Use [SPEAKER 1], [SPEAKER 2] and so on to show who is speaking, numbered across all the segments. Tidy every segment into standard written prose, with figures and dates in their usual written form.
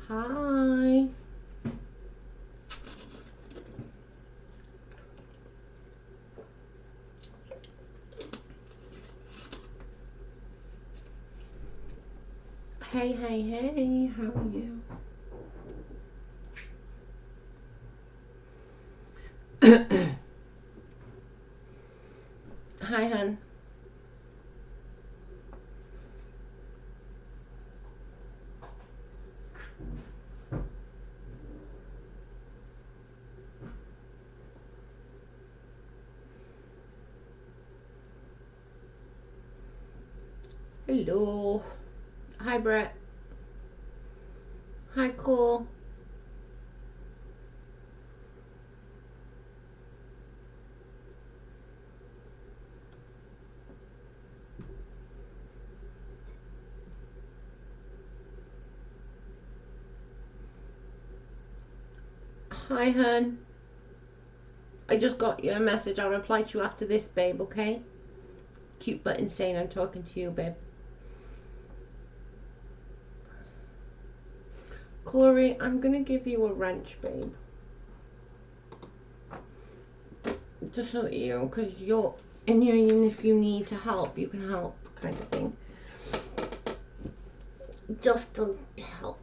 [SPEAKER 1] Hi. Hey, hey, hey, how are you? Hi, hun. Hello. Hi, Britt. Hi, Cole. Hi, hun. I just got your message. I'll reply to you after this, babe, okay? Cute but insane. I'm talking to you, babe. Corey, I'm gonna give you a wrench, babe. Just so that you, because you're in here, and if you need to help, you can help, kind of thing. Just to help.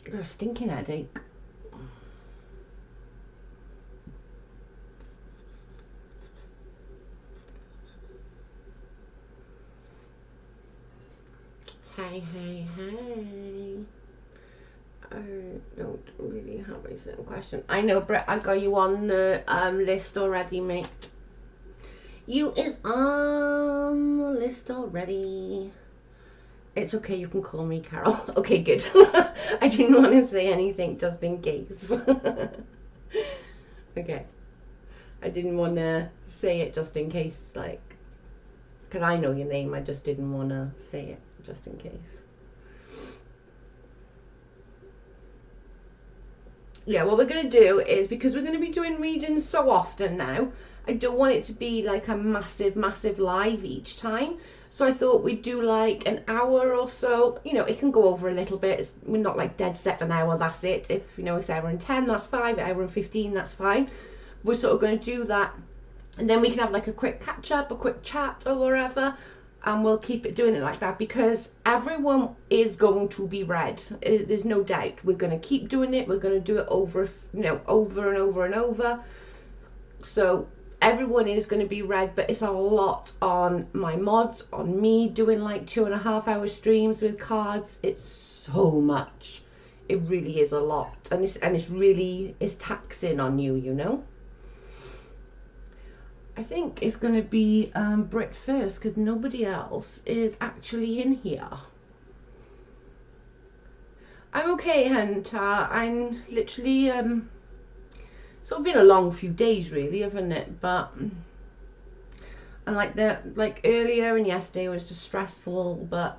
[SPEAKER 1] Got a stinking headache. Hey, hey, hey. I don't really have a certain question. I know, Britt, I got you on the list already, mate. You is on the list already. It's okay, you can call me Carol. Okay, good. I didn't want to say anything just in case. Okay. I didn't want to say it just in case, like, because I know your name. I just didn't want to say it just in case. Yeah, what we're going to do is, because we're going to be doing readings so often now, I don't want it to be like a massive live each time. So I thought we'd do like an hour or so. You know, it can go over a little bit. We're not like dead set an hour, that's it. If, you know, it's hour and 10, that's fine. Hour and 15, that's fine. We're sort of going to do that. And then we can have like a quick catch up, a quick chat or whatever. And we'll keep it doing it like that, because everyone is going to be read. There's no doubt. We're going to keep doing it. We're going to do it over, you know, over and over and over. So everyone is going to be read, but it's a lot on my mods, on me doing like 2.5 hour streams with cards. It's so much. It really is a lot, and it's really is taxing on you, you know. I think it's going to be Britt first, because nobody else is actually in here. I'm okay, Hunter. I'm literally it's been a long few days, really, hasn't it? But and like earlier and yesterday was just stressful. But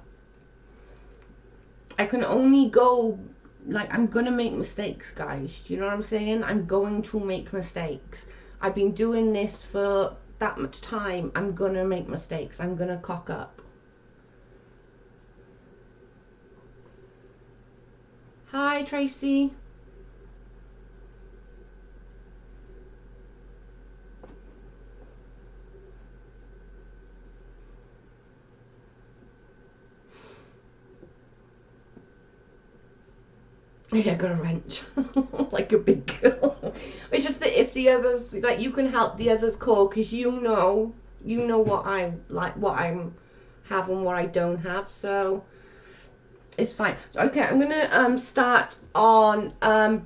[SPEAKER 1] I can only go, like, I'm gonna make mistakes, guys. Do you know what I'm saying? I'm going to make mistakes. I've been doing this for that much time. I'm gonna make mistakes. I'm gonna cock up. Hi, Tracy. Yeah, I got a wrench. Like a big girl. It's just that if the others, like, you can help the others call, because you know what I like, what I'm have and what I don't have, so it's fine. So, okay, I'm gonna start on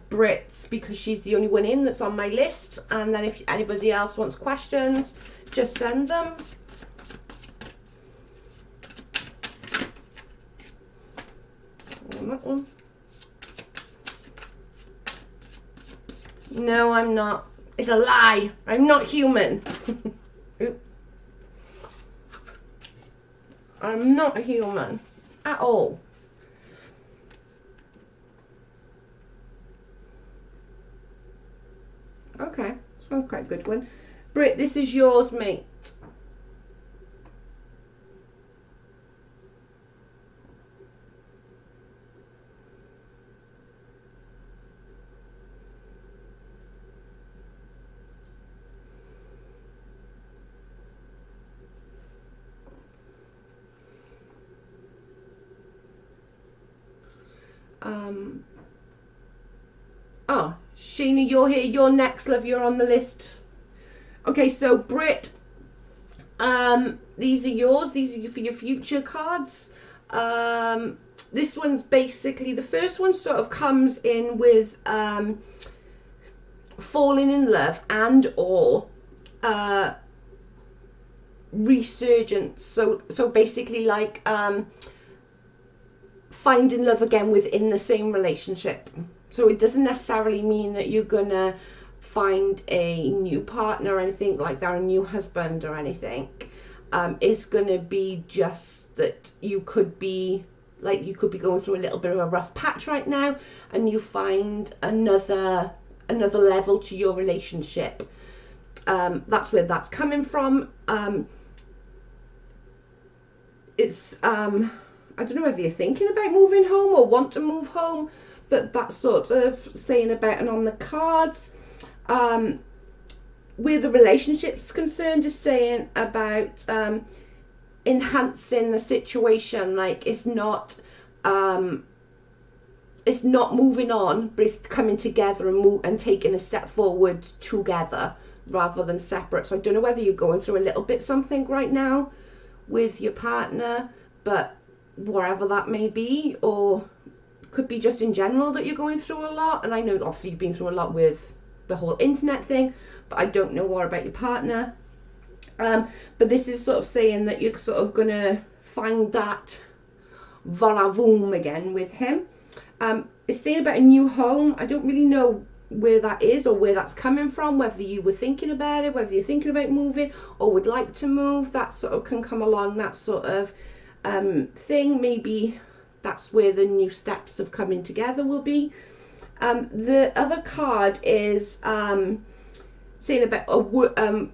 [SPEAKER 1] Britt's, because she's the only one in that's on my list, and then if anybody else wants questions, just send them. And that one. No, I'm not. It's a lie. I'm not human. I'm not human at all. Okay, this one's quite a good one. Britt, this is yours, mate. Oh, Sheena, you're here. You're next, love. You're on the list. Okay, so Britt, these are yours. These are for your future cards. This one's basically, the first one sort of comes in with falling in love and or resurgence. So basically like finding love again within the same relationship. So it doesn't necessarily mean that you're gonna find a new partner or anything like that, a new husband or anything. It's gonna be just that you could be going through a little bit of a rough patch right now, and you find another level to your relationship. That's where that's coming from. It's I don't know whether you're thinking about moving home or want to move home, but that's sort of saying about, and on the cards, where the relationship's concerned, is saying about enhancing the situation. Like it's not moving on, but it's coming together and taking a step forward together rather than separate. So I don't know whether you're going through a little bit something right now with your partner, but whatever that may be, or could be just in general that you're going through a lot. And I know obviously you've been through a lot with the whole internet thing, but I don't know more about your partner. But this is sort of saying that you're sort of gonna find that vola-voom again with him. It's saying about a new home. I don't really know where that is or where that's coming from, whether you were thinking about it, whether you're thinking about moving or would like to move. That sort of can come along, that sort of thing. Maybe that's where the new steps of coming together will be. The other card is saying about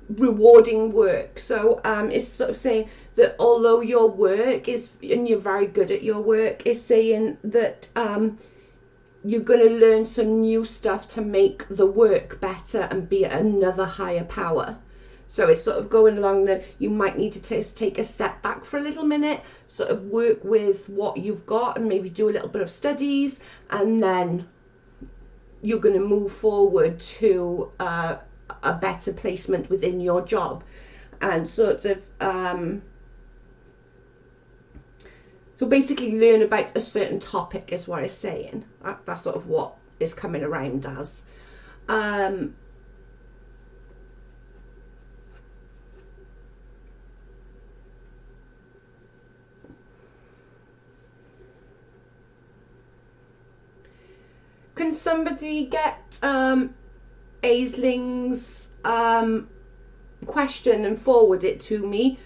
[SPEAKER 1] rewarding work. So it's sort of saying that although your work is, and you're very good at your work, is saying that you're going to learn some new stuff to make the work better and be at another higher power. So it's sort of going along that you might need to take a step back for a little minute, sort of work with what you've got and maybe do a little bit of studies, and then you're going to move forward to a better placement within your job. And sort of so basically learn about a certain topic is what it's saying. That's sort of what is coming around as. Can somebody get Ainsley's question and forward it to me?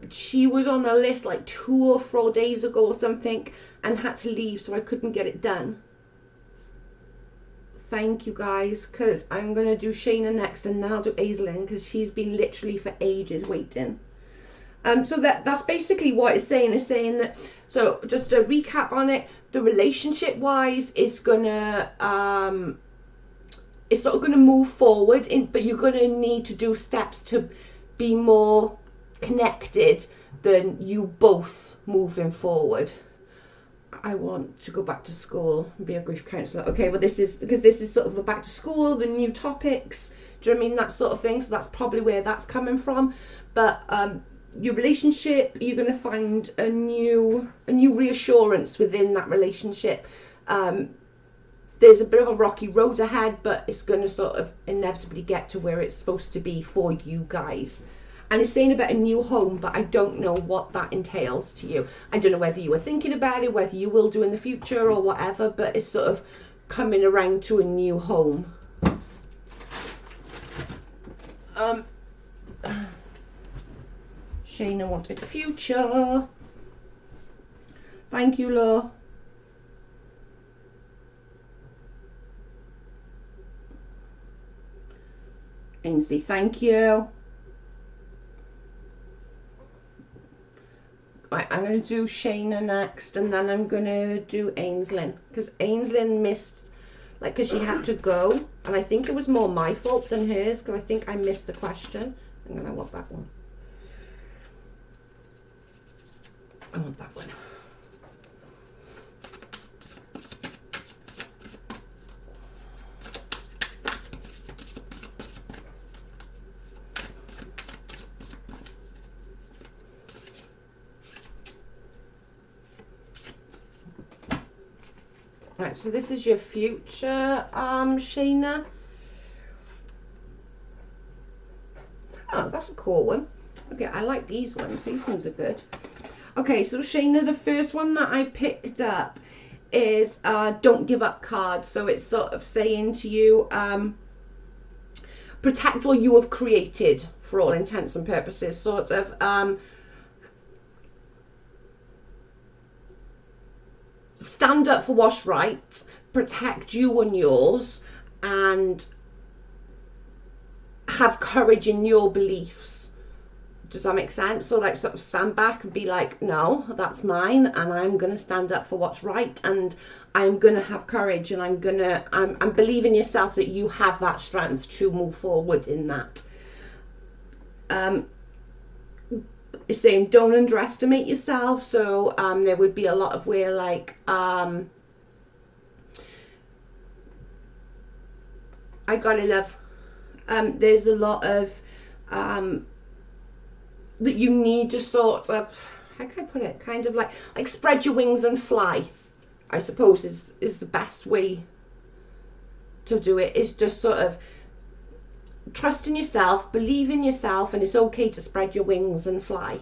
[SPEAKER 1] She was on a list like 2 or 4 days ago or something and had to leave, so I couldn't get it done. Thank you guys, because I'm going to do Sheena next and then I'll do Ainsley, because she's been literally for ages waiting. So that's basically what it's saying. It's saying that, so just to recap on it, the relationship wise is gonna it's sort of gonna move forward, but you're gonna need to do steps to be more connected than you both moving forward. I want to go back to school and be a grief counsellor. Okay, well this is because this is sort of the back to school, the new topics, do you know what I mean, that sort of thing. So that's probably where that's coming from. But your relationship, you're going to find a new reassurance within that relationship. There's a bit of a rocky road ahead, but it's going to sort of inevitably get to where it's supposed to be for you guys. And it's saying about a new home, but I don't know what that entails to you. I don't know whether you were thinking about it, whether you will do in the future or whatever, but it's sort of coming around to a new home. Sheena wanted future. Thank you, Lo. Ainsley, thank you. Right, I'm going to do Sheena next, and then I'm going to do Ainsley, because Ainsley missed, like, because she had to go, and I think it was more my fault than hers, because I think I missed the question. I'm going to want that one. I want that one. Right, so this is your future, Sheena. Oh, that's a cool one. Okay, I like these ones. These ones are good. Okay, so Sheena, the first one that I picked up is don't give up cards. So it's sort of saying to you, protect what you have created for all intents and purposes. Sort of stand up for what's right, protect you and yours, and have courage in your beliefs. Does that make sense? So like sort of stand back and be like, no, that's mine, and I'm going to stand up for what's right, and I'm going to have courage, and I'm believe in yourself that you have that strength to move forward in that. It's saying don't underestimate yourself. So there would be a lot of where like I gotta love, there's a lot of that you need to sort of, how can I put it, kind of like spread your wings and fly, I suppose is the best way to do it. Is just sort of trust in yourself, believe in yourself, and it's okay to spread your wings and fly.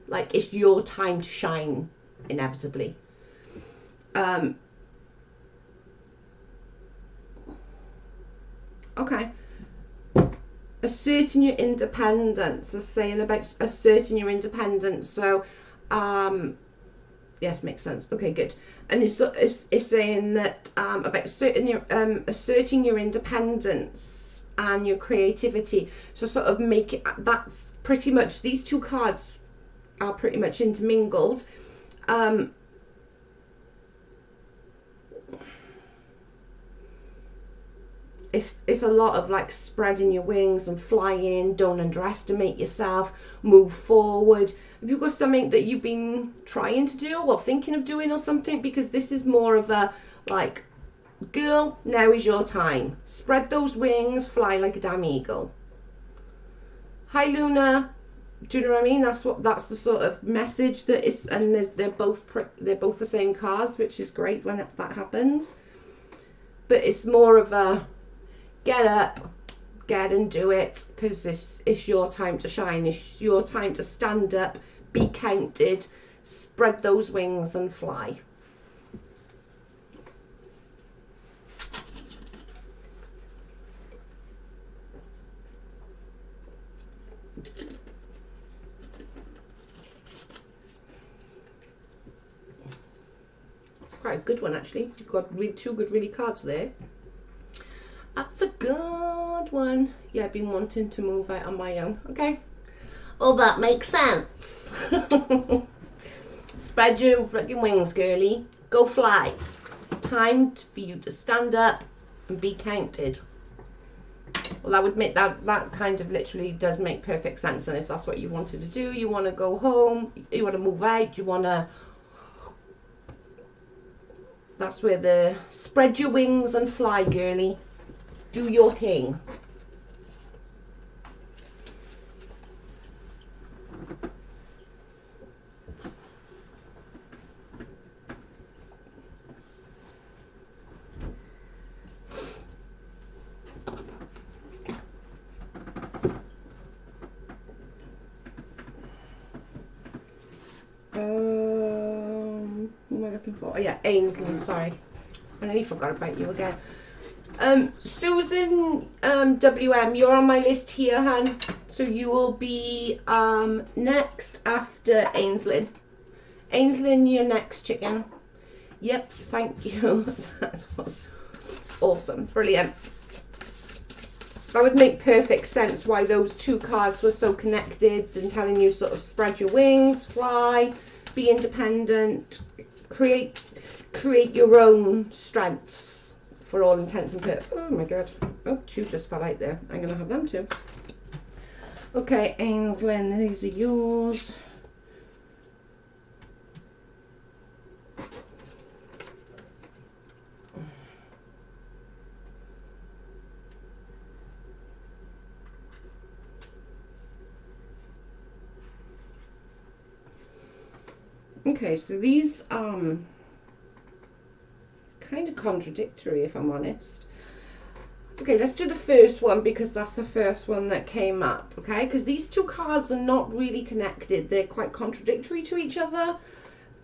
[SPEAKER 1] Like, it's your time to shine, inevitably. Okay. Asserting your independence. Is saying about asserting your independence. So, yes, makes sense. Okay, good. And it's saying that about asserting your independence and your creativity. So sort of make it, that's pretty much, these two cards are pretty much intermingled. It's a lot of like spreading your wings and flying. Don't underestimate yourself, move forward. Have you got something that you've been trying to do or thinking of doing or something? Because this is more of a like, girl, now is your time. Spread those wings, fly like a damn eagle. Hi Luna. Do you know what I mean? That's the sort of message that is, and they're both the same cards, which is great when that happens. But it's more of a get up, get and do it, because it's your time to shine. It's your time to stand up, be counted, spread those wings and fly. Quite a good one, actually. You've got two good really cards there. That's a good one. Yeah, I've been wanting to move out on my own. Okay. Oh, that makes sense. Spread your fucking wings, girly. Go fly. It's time for you to stand up and be counted. Well, that would make that kind of literally does make perfect sense. And if that's what you wanted to do, you want to go home, you want to move out, you want to, that's where the spread your wings and fly, girly. Do your thing. Who am I looking for? Oh yeah, Ainsley, sorry. I nearly forgot about you again. Susan WM, you're on my list here, hun. So you will be next after Ainsley. Ainsley, you're next, chicken. Yep, thank you. That was awesome. Brilliant. that would make perfect sense why those two cards were so connected and telling you sort of spread your wings, fly, be independent, create your own strengths for all intents and purposes. Oh my god. Oh, two just fell out there. I'm going to have them too. Okay, Ainsley, these are yours. Okay, so these it's kind of contradictory if I'm honest. Okay, let's do the first one because that's the first one that came up, okay? Because these two cards are not really connected. They're quite contradictory to each other,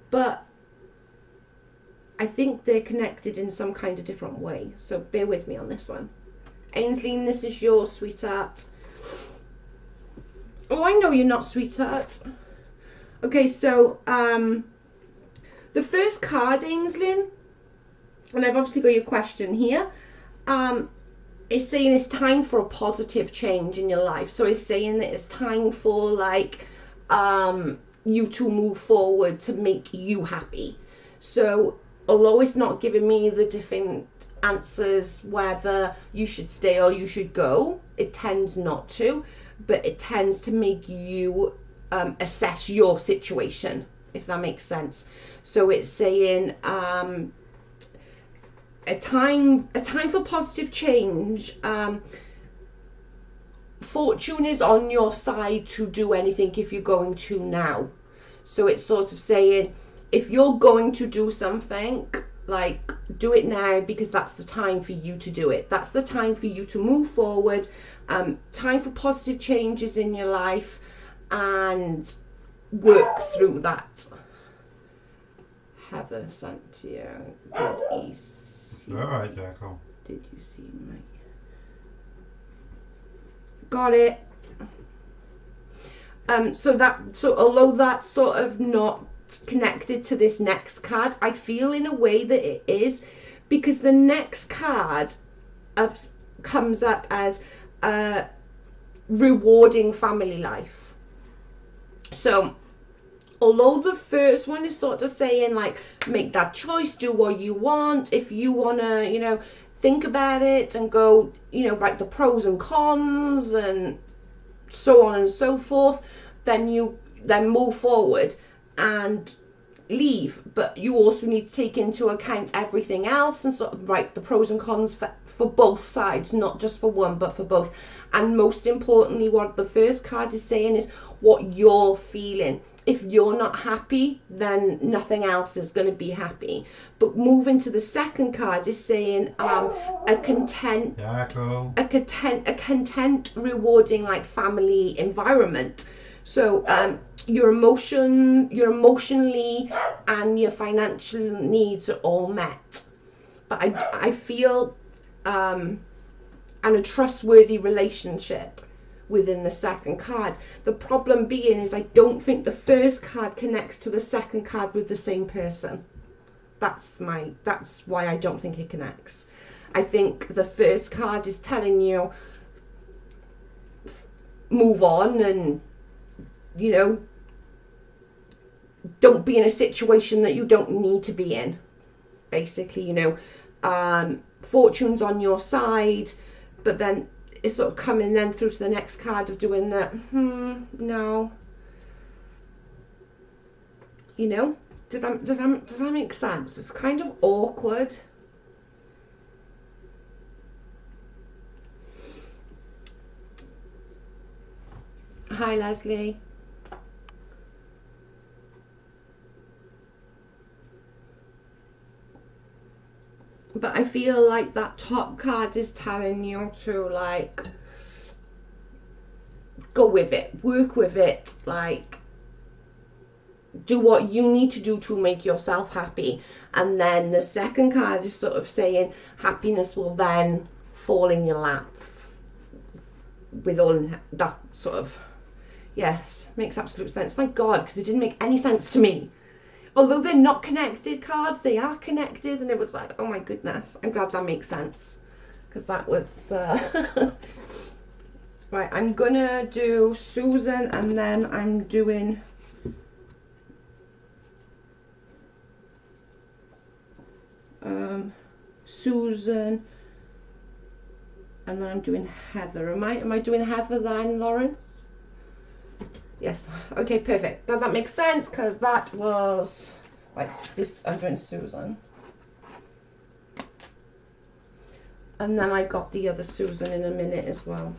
[SPEAKER 1] but I think they're connected in some kind of different way. So bear with me on this one. Ainsley, this is yours, sweetheart. Oh, I know you're not, sweetheart. Okay, so the first card, Ainsley, and I've obviously got your question here, it's saying it's time for a positive change in your life. So it's saying that it's time for like you to move forward to make you happy. So although it's not giving me the different answers whether you should stay or you should go, it tends not to, but it tends to make you assess your situation, if that makes sense. So it's saying a time for positive change. Fortune is on your side to do anything if you're going to now. So it's sort of saying if you're going to do something, like do it now because that's the time for you to do it. That's the time for you to move forward. Time for positive changes in your life and work through that. Heather Santiago, did he see?
[SPEAKER 2] All right, Jackal.
[SPEAKER 1] Did you see my? Got it. So although that's sort of not connected to this next card, I feel in a way that it is, because the next card comes up as a rewarding family life. So although the first one is sort of saying like make that choice, do what you want, if you want to think about it and go write the pros and cons and so on and so forth, then move forward and leave. But you also need to take into account everything else and sort of write the pros and cons for both sides, not just for one but for both. And most importantly, what the first card is saying is what you're feeling. If you're not happy, then nothing else is going to be happy. But moving to the second card is saying a content, rewarding like family environment. So your emotionally and your financial needs are all met. But I feel and a trustworthy relationship within the second card. The problem being is I don't think the first card connects to the second card with the same person. That's why I don't think it connects. I think the first card is telling you move on and don't be in a situation that you don't need to be in. Basically, fortune's on your side, but then it's sort of coming then through to the next card of doing that. No. Does that make sense? It's kind of awkward. Hi, Leslie. But I feel like that top card is telling you to like go with it, work with it, like do what you need to do to make yourself happy. And then the second card is sort of saying happiness will then fall in your lap with all that sort of, yes, makes absolute sense. Thank God, because it didn't make any sense to me. Although they're not connected cards, they are connected, and it was like, oh my goodness, I'm glad that makes sense, because that was Right, I'm gonna do Susan and then I'm doing Susan and then I'm doing Heather. Am I doing Heather then, Lauren? Yes. Okay, perfect. Now that makes sense because that was right. This I'm doing Susan, and then I got the other Susan in a minute as well.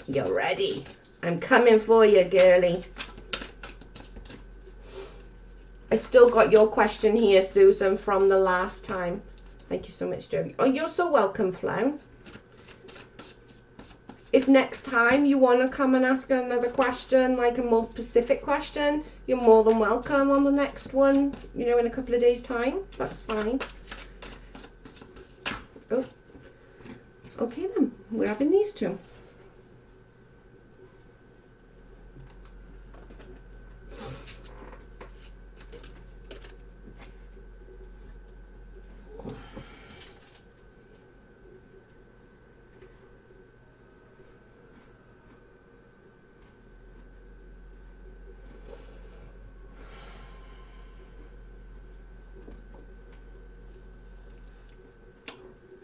[SPEAKER 1] You're ready. I'm coming for you, girly. I still got your question here, Susan, from the last time. Thank you so much, Joey. Oh, you're so welcome, Flo. If next time you want to come and ask another question, like a more specific question, you're more than welcome on the next one, you know, in a couple of days' time. That's fine. Oh, okay then. We're having these two.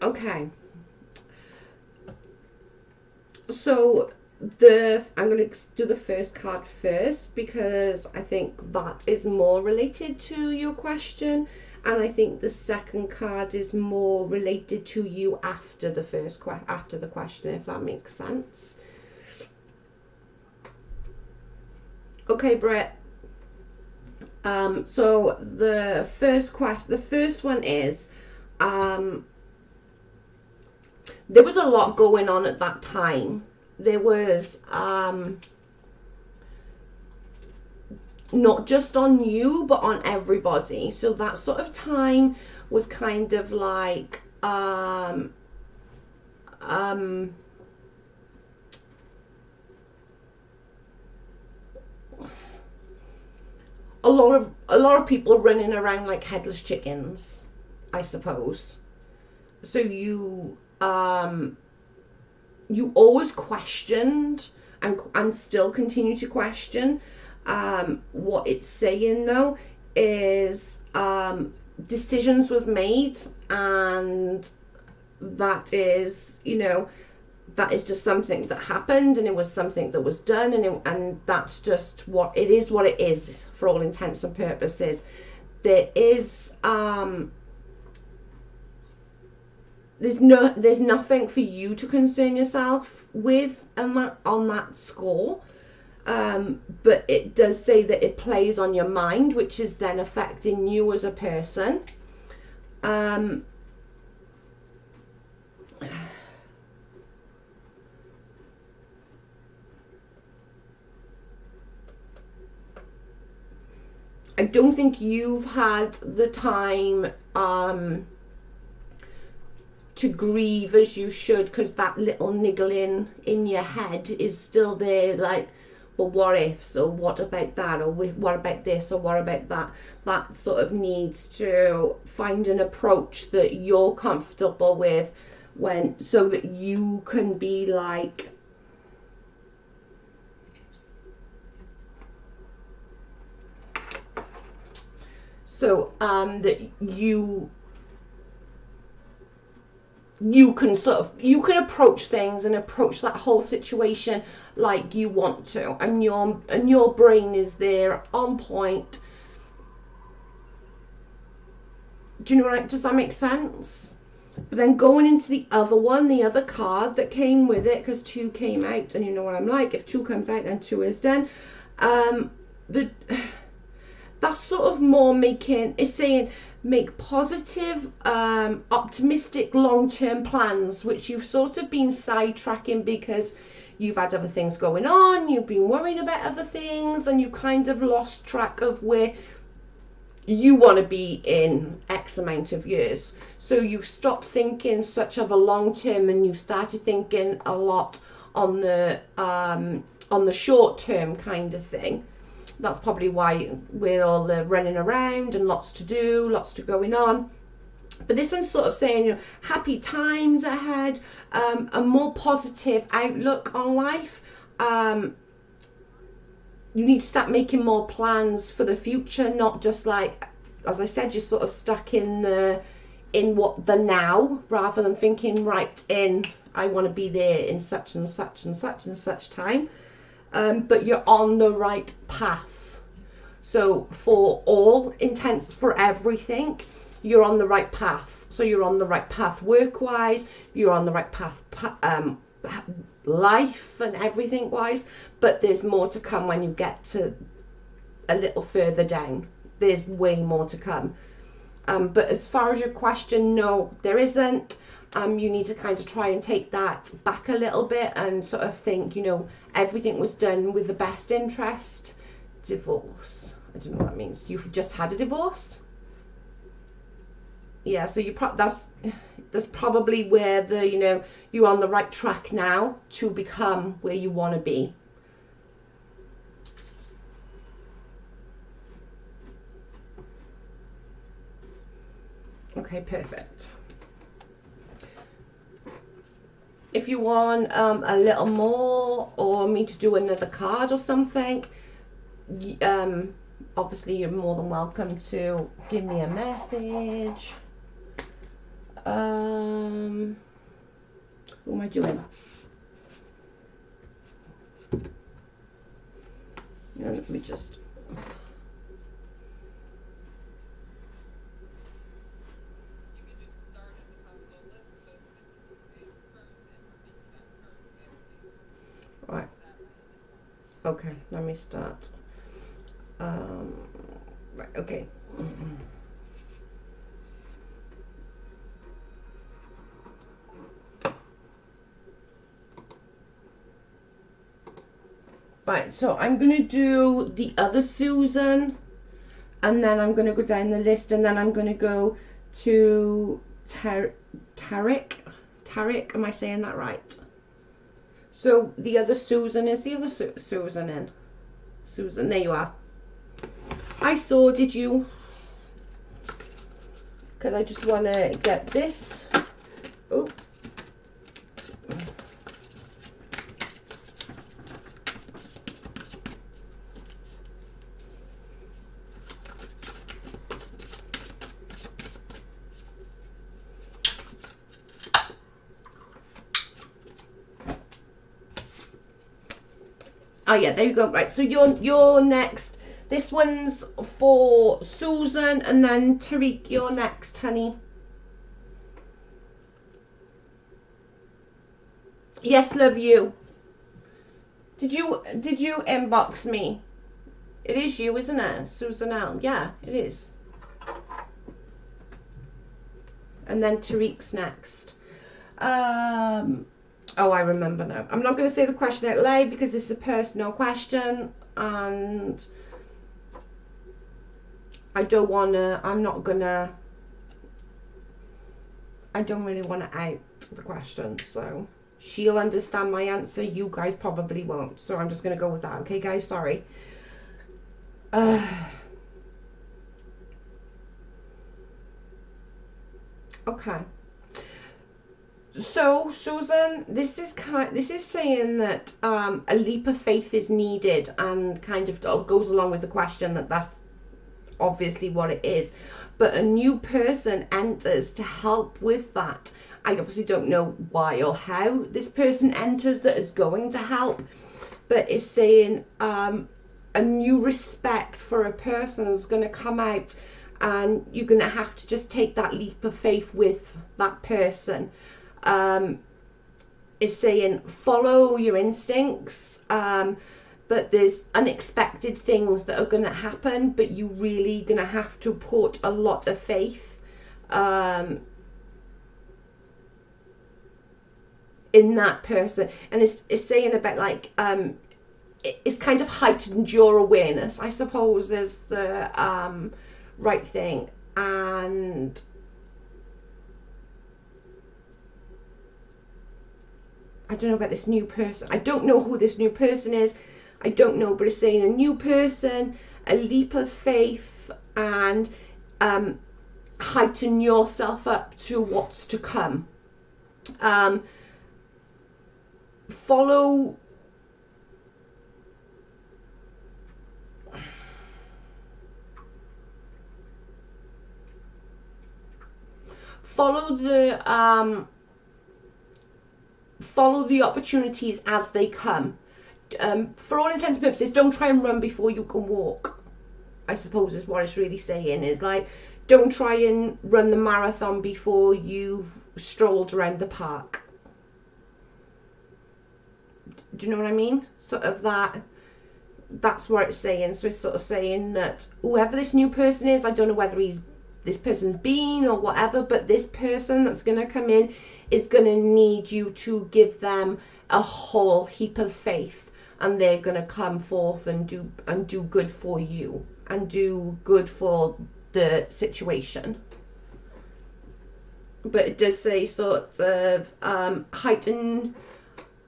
[SPEAKER 1] Okay, so I'm going to do the first card first because I think that is more related to your question, and I think the second card is more related to you after the after the question, if that makes sense. Okay, Britt. So the first one is there was a lot going on at that time. There was not just on you, but on everybody. So that sort of time was kind of like a lot of people running around like headless chickens, I suppose. So you always questioned and still continue to question. What it's saying though is decisions was made, and that is, you know, that is just something that happened, and it was something that was done, and that's just what it is for all intents and purposes. There is there's nothing for you to concern yourself with on that score, but it does say that it plays on your mind, which is then affecting you as a person. I don't think you've had the time to grieve as you should, because that little niggling in your head is still there, like, well, what if, so what about that, or what about this, or what about that. That sort of needs to find an approach that you're comfortable with, so that you can be like, so that you can approach things and approach that whole situation like you want to, and your brain is there on point. Do you know what? Does that make sense? But then going into the other card that came with it, because 2 came out, and you know what I'm like, if 2 comes out then 2 is done. That's sort of more saying make positive, optimistic long-term plans, which you've sort of been sidetracking because you've had other things going on, you've been worrying about other things, and you've kind of lost track of where you want to be in X amount of years. So you've stopped thinking such of a long term, and you've started thinking a lot on the short term kind of thing. That's probably why we're all running around and lots to do, lots to going on. But this one's sort of saying, you know, happy times ahead, a more positive outlook on life. You need to start making more plans for the future, not just like, as I said, you're sort of stuck in what the now, rather than thinking right in, I want to be there in such and such and such and such time. But you're on the right path. So for all intents, for everything, you're on the right path. So you're on the right path work-wise, you're on the right path life and everything wise, but there's more to come when you get to a little further down. There's way more to come. But as far as your question, no, there isn't. You need to kind of try and take that back a little bit and sort of think, you know, everything was done with the best interest. Divorce, I don't know what that means. You've just had a divorce? Yeah, so that's probably where the, you know, you're on the right track now to become where you want to be. Okay, perfect. If you want a little more, or me to do another card or something, obviously you're more than welcome to give me a message. Who am I doing? Let me just... Right. Okay, let me start. Right, okay. Right, so I'm going to do the other Susan, and then I'm going to go down the list, and then I'm going to go to Tarik. Tarik, am I saying that right? So the other Susan, is the other Susan in? Susan, there you are. I saw, did you? Because I just want to get this. Oh. Oh yeah, there you go. Right, so you're next. This one's for Susan, and then Tarik, you're next, honey. Yes, love you. Did you inbox me? It is you, isn't it, Susan L? Yeah, it is. And then Tarik's next. Oh, I remember now. I'm not going to say the question out loud because it's a personal question, and I don't want to, I don't really want to out the question, so she'll understand my answer, you guys probably won't, so I'm just going to go with that, okay guys, sorry. Okay. So Susan, this is saying that a leap of faith is needed, and kind of goes along with the question that that's obviously what it is, but a new person enters to help with that. I obviously don't know why or how this person enters that is going to help, but it's saying a new respect for a person is going to come out, and you're going to have to just take that leap of faith with that person. Is saying follow your instincts, but there's unexpected things that are going to happen, but you really going to have to put a lot of faith in that person. And it's saying about like it's kind of heightened your awareness, I suppose, is the right thing. And I don't know about this new person. I don't know who this new person is. I don't know, but it's saying a new person, a leap of faith, and heighten yourself up to what's to come. Follow the opportunities as they come. For all intents and purposes, don't try and run before you can walk, I suppose is what it's really saying. Is like, don't try and run the marathon before you've strolled around the park. Do you know what I mean? Sort of that's what it's saying. So it's sort of saying that whoever this new person is, I don't know whether this person's been or whatever, but this person that's going to come in is going to need you to give them a whole heap of faith, and they're going to come forth and do good for you and do good for the situation. But it does say sort of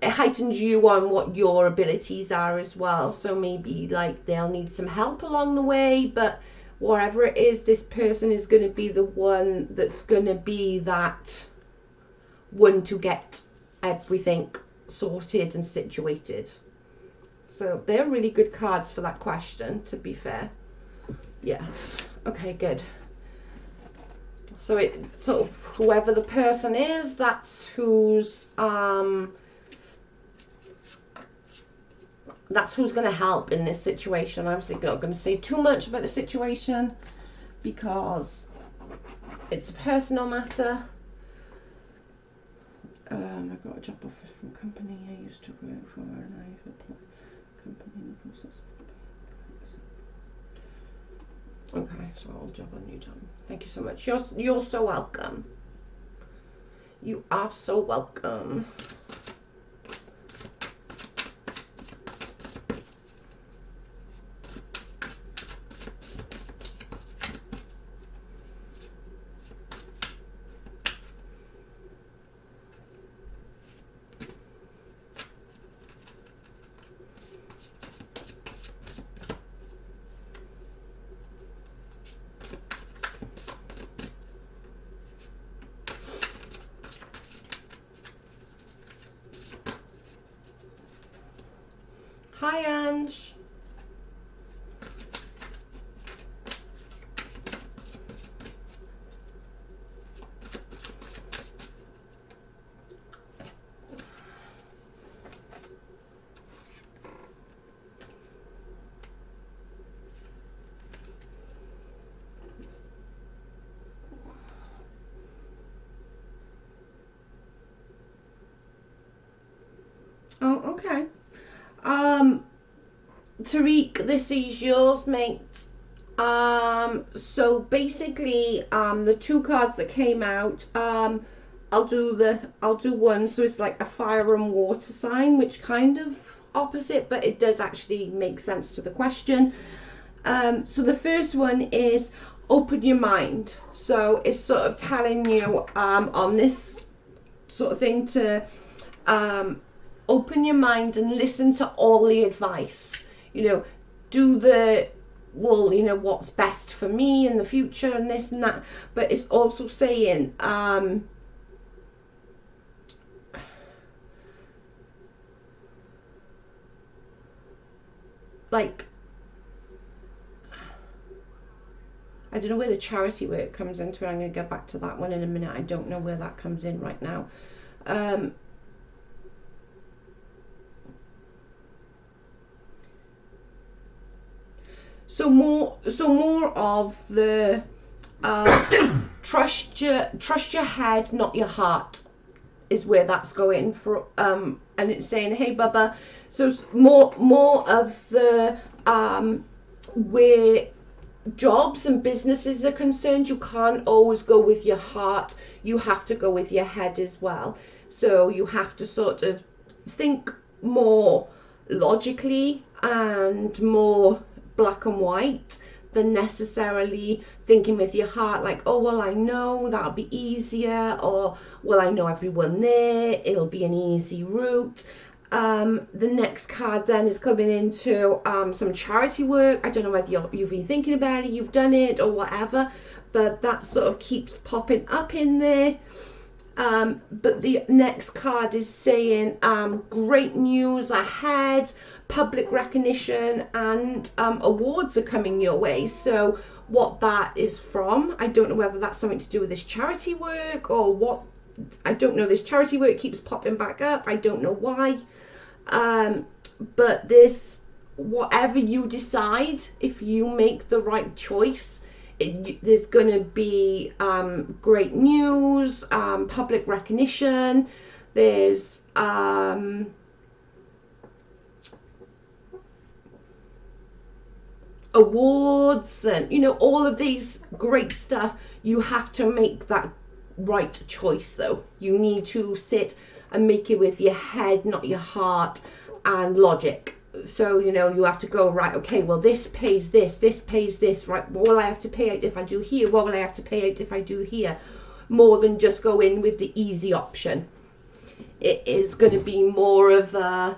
[SPEAKER 1] it heightens you on what your abilities are as well. So maybe like they'll need some help along the way, but whatever it is, this person is going to be the one that's going to be that one to get everything sorted and situated. So they're really good cards for that question, to be fair. Yes. Okay, good. So it sort of, whoever the person is, that's who's going to help in this situation. I'm obviously not going to say too much about the situation because it's a personal matter. I got a job offer from a company I used to work for, and I've applied company in the process. Okay, so I'll job on you, Tom. Thank you so much. You're so welcome. You are so welcome. Hi, Ange. Oh, okay. Tarik, this is yours, mate. So basically, the two cards that came out, I'll do one. So it's like a fire and water sign, which kind of opposite, but it does actually make sense to the question. So the first one is open your mind. So it's sort of telling you on this sort of thing to open your mind and listen to all the advice. You know, do the, well, you know, what's best for me in the future and this and that. But it's also saying, like, I don't know where the charity work comes into it. I'm going to go back to that one in a minute. I don't know where that comes in right now. So more of the trust your head, not your heart, is where that's going for. And it's saying, hey, Bubba. So more of the where jobs and businesses are concerned, you can't always go with your heart. You have to go with your head as well. So you have to sort of think more logically and more black and white than necessarily thinking with your heart, like, oh, well, I know that'll be easier, or, well, I know everyone there, it'll be an easy route. The next card then is coming into some charity work. I don't know whether you've been thinking about it, you've done it or whatever, but that sort of keeps popping up in there. But the next card is saying great news ahead, public recognition, and awards are coming your way. So what that is from, I don't know whether that's something to do with this charity work or what. I don't know. This charity work keeps popping back up. I don't know why. But this, whatever you decide, if you make the right choice, there's going to be great news, public recognition. There's awards, and you know, all of these great stuff. You have to make that right choice though. You need to sit and make it with your head, not your heart and logic. So, you know, you have to go, right, okay, well, this pays this pays this, right? What will I have to pay out if I do here? What will I have to pay out if I do here? More than just go in with the easy option. It is going to be more of a,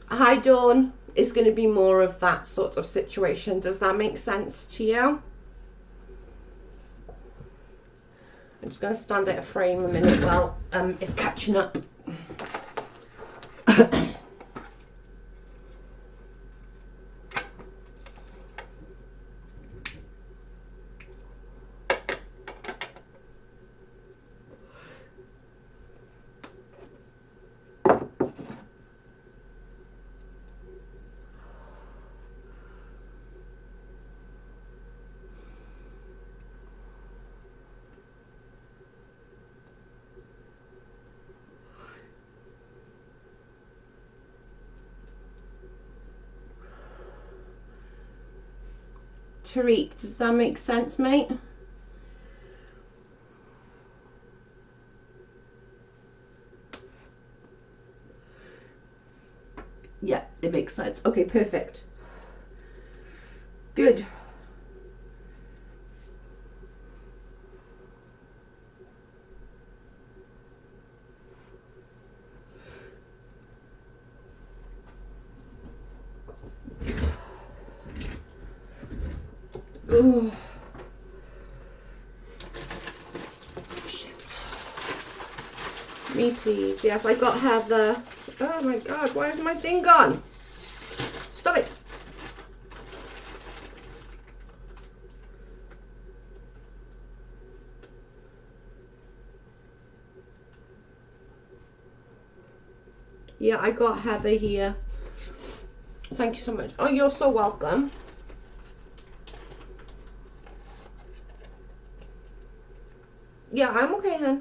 [SPEAKER 1] hi Dawn, it's going to be more of that sort of situation. Does that make sense to you? I'm just going to stand out of frame a minute while it's catching up. Tarik, does that make sense, mate? Yeah, it makes sense. Okay, perfect. Good. Oh, shit. Me, please. Yes, I got Heather. Oh my god, why is my thing gone? Stop it. Yeah, I got Heather here. Thank you so much. Oh, you're so welcome. Yeah, I'm okay, hun.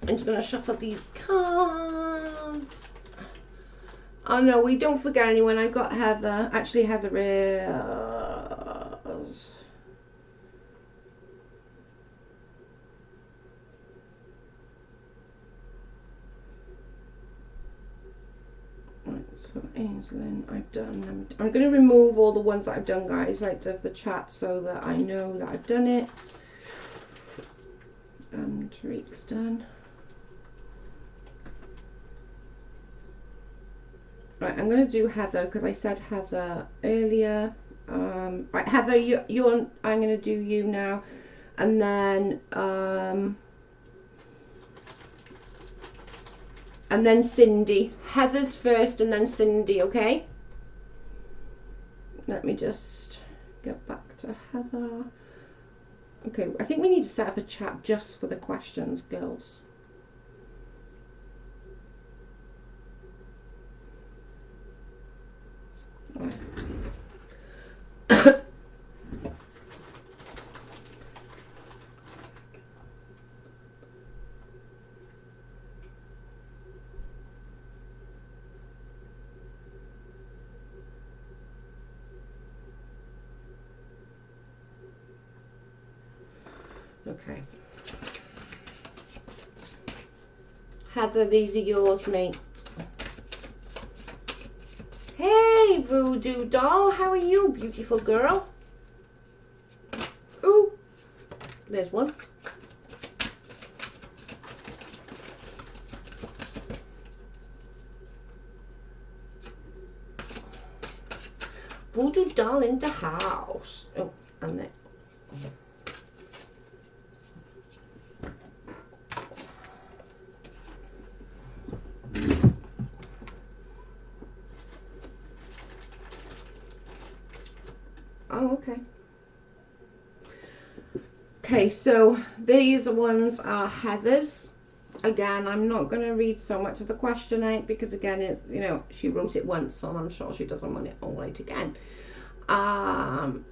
[SPEAKER 1] I'm just gonna shuffle these cards. Oh no, we don't forget anyone. I've got Heather. Actually, Heather is. Right, so Ainsley, I've done. I'm going to remove all the ones that I've done, guys, like of the chat, so that I know that I've done it. And Tarik's done. Right, I'm going to do Heather because I said Heather earlier. Right, Heather, you're. I'm going to do you now, and then Cindy. Heather's first, and then Cindy. Okay. Let me just get back to Heather. Okay, I think we need to set up a chat just for the questions, girls. Right. Okay. Heather, these are yours, mate. Hey, Voodoo Doll, how are you, beautiful girl? Ooh, there's one. Voodoo doll in the house. Oh, and then. Oh, okay. Okay, so these ones are Heather's. Again, I'm not going to read so much of the question out because, again, it's, you know, she wrote it once, and I'm sure she doesn't want it all out again. I'm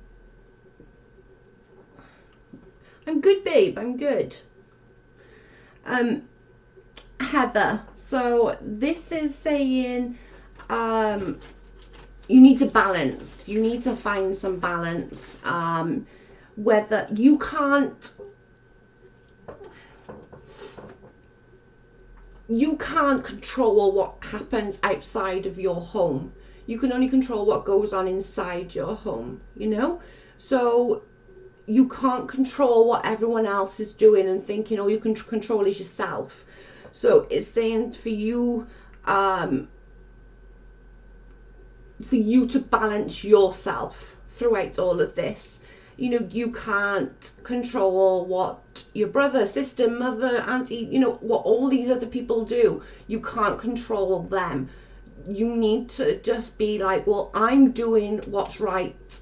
[SPEAKER 1] good, babe. I'm good. Heather. So this is saying, you need to balance. You need to find some balance. Whether you can't control what happens outside of your home. You can only control what goes on inside your home, you know? So you can't control what everyone else is doing and thinking all you can control is yourself. So it's saying for you to balance yourself throughout all of this. You know, you can't control what your brother, sister, mother, auntie, you know, what all these other people do. You can't control them. You need to just be like, well, I'm doing what's right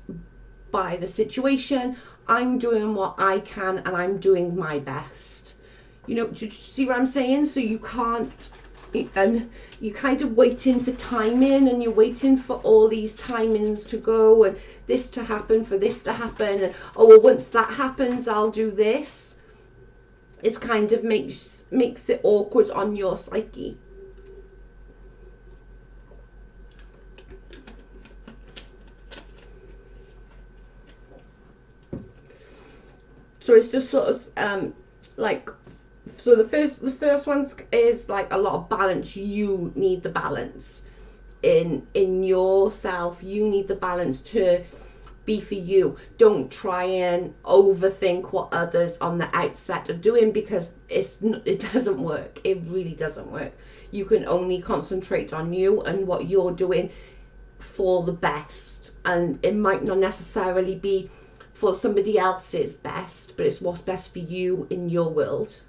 [SPEAKER 1] by the situation. I'm doing what I can and I'm doing my best. You know, do you see what I'm saying? So you can't, and you're kind of waiting for timing, and you're waiting for all these timings to go and this to happen for this to happen, and oh well, once that happens I'll do this. It's kind of makes it awkward on your psyche. So it's just sort of like, so the first one is like a lot of balance. You need the balance in yourself. You need the balance to be for you. Don't try and overthink what others on the outset are doing, because it doesn't work. It really doesn't work. You can only concentrate on you and what you're doing for the best, and it might not necessarily be for somebody else's best, but it's what's best for you in your world.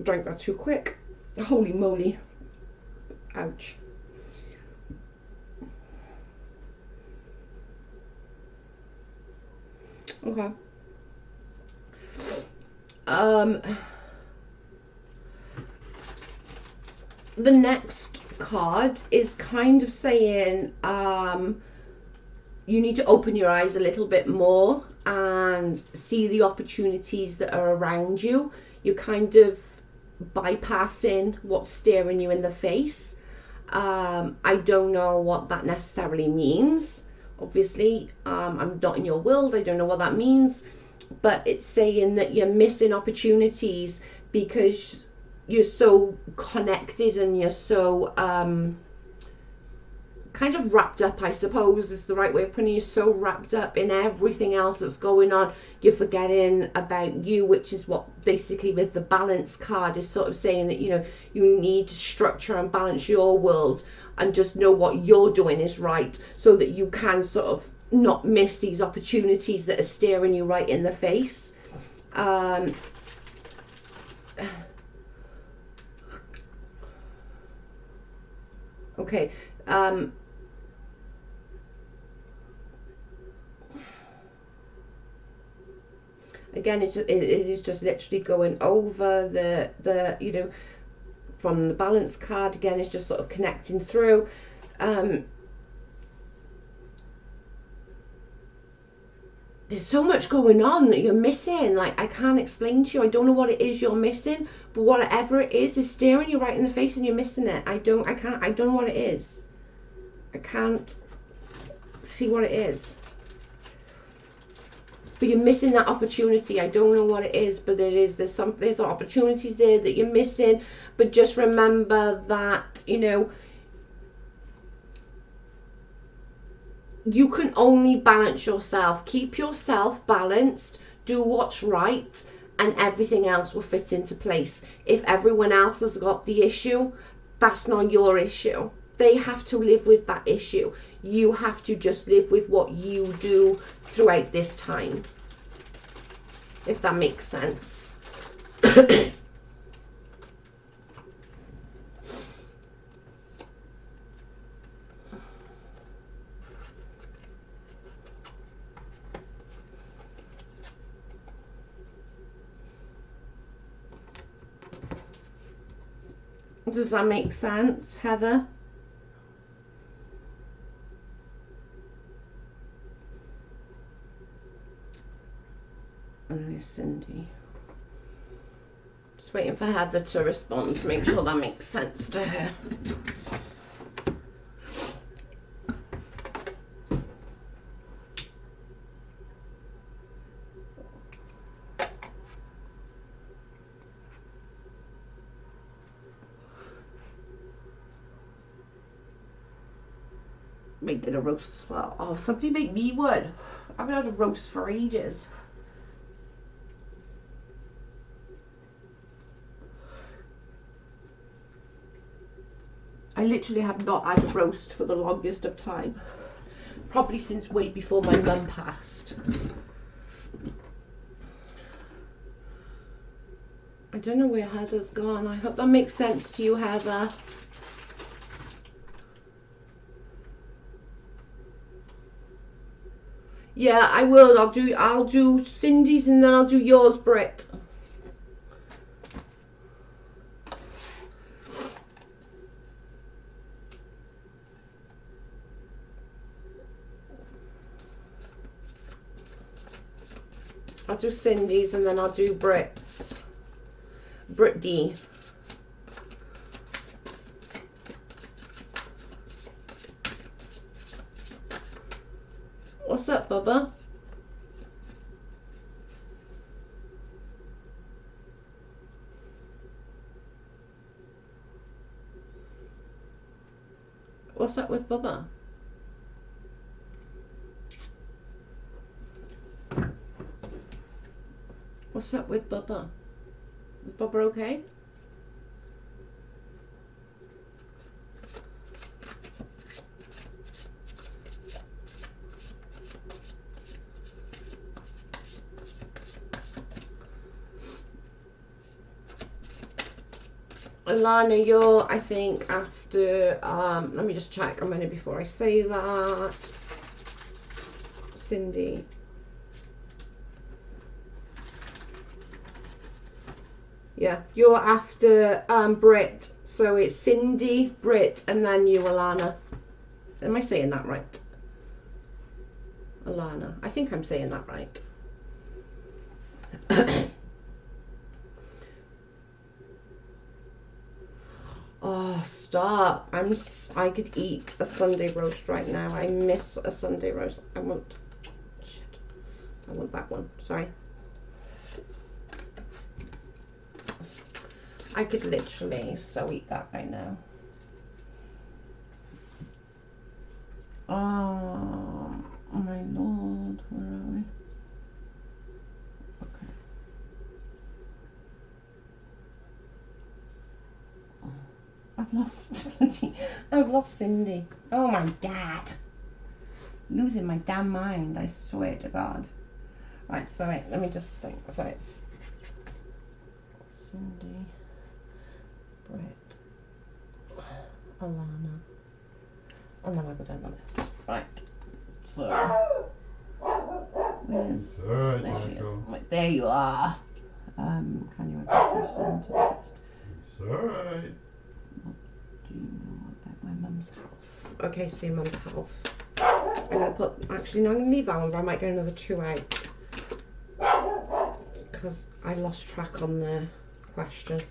[SPEAKER 1] Drank that too quick. Holy moly. Ouch. Okay. The next card is kind of saying you need to open your eyes a little bit more and see the opportunities that are around you. You're kind of bypassing what's staring you in the face. I don't know what that necessarily means. Obviously, I'm not in your world. I don't know what that means, but it's saying that you're missing opportunities because you're so connected and you're so kind of wrapped up, I suppose is the right way of putting it. You're so wrapped up in everything else that's going on, you're forgetting about you, which is what basically with the balance card is sort of saying, that, you know, you need to structure and balance your world and just know what you're doing is right, so that you can sort of not miss these opportunities that are staring you right in the face. Okay. Again, it is just literally going over the you know, from the balance card. Again, it's just sort of connecting through. There's so much going on that you're missing. Like, I can't explain to you. I don't know what it is you're missing, but whatever it is staring you right in the face and you're missing it. I don't know what it is. I can't see what it is. But you're missing that opportunity. I don't know what it is, but there's opportunities there that you're missing. But just remember that, you know, you can only balance yourself. Keep yourself balanced, do what's right, and everything else will fit into place. If everyone else has got the issue, that's not your issue. they have to live with that issue. You have to just live with what you do throughout this time, if that makes sense. Does that make sense, Heather? And there's Cindy. Just waiting for Heather to respond to make sure that makes sense to her. Making a roast as well. Oh, somebody make me one. I haven't had a roast for ages. I literally have not had a roast for the longest of time. Probably since way before my mum passed. I don't know where Heather's gone. I hope that makes sense to you, Heather. Yeah, I will. I'll do Cindy's and then I'll do yours, Britt. I'll do Cindy's and then I'll do Britt's. Britt D. What's up, Bubba? What's up with Bubba? What's up with Bubba? Is Bubba okay? Alana, you're, I think, after, let me just check a minute before I say that. Cindy. Yeah, you're after Britt. So it's Cindy, Britt, and then you, Alana. Am I saying that right? Alana. I think I'm saying that right. Oh, stop. I could eat a Sunday roast right now. I miss a Sunday roast. I want that one. Sorry. I could literally so eat that right now. Oh my lord, where are we? Okay. I've lost Cindy. Oh my god. Losing my damn mind, I swear to God. Right, sorry, let me just think. So it's Cindy, Britt, Alana, and then I go down the list. Right. So where's
[SPEAKER 2] Alright,
[SPEAKER 1] there she is.
[SPEAKER 2] Michael.
[SPEAKER 1] Right, there you are. Can you add that question to the list?
[SPEAKER 2] It's alright.
[SPEAKER 1] What do you know about my mum's health? Okay, so your mum's health. I'm gonna put, actually no, I'm gonna leave that one, but I might get another 2 out. Because I lost track on the question.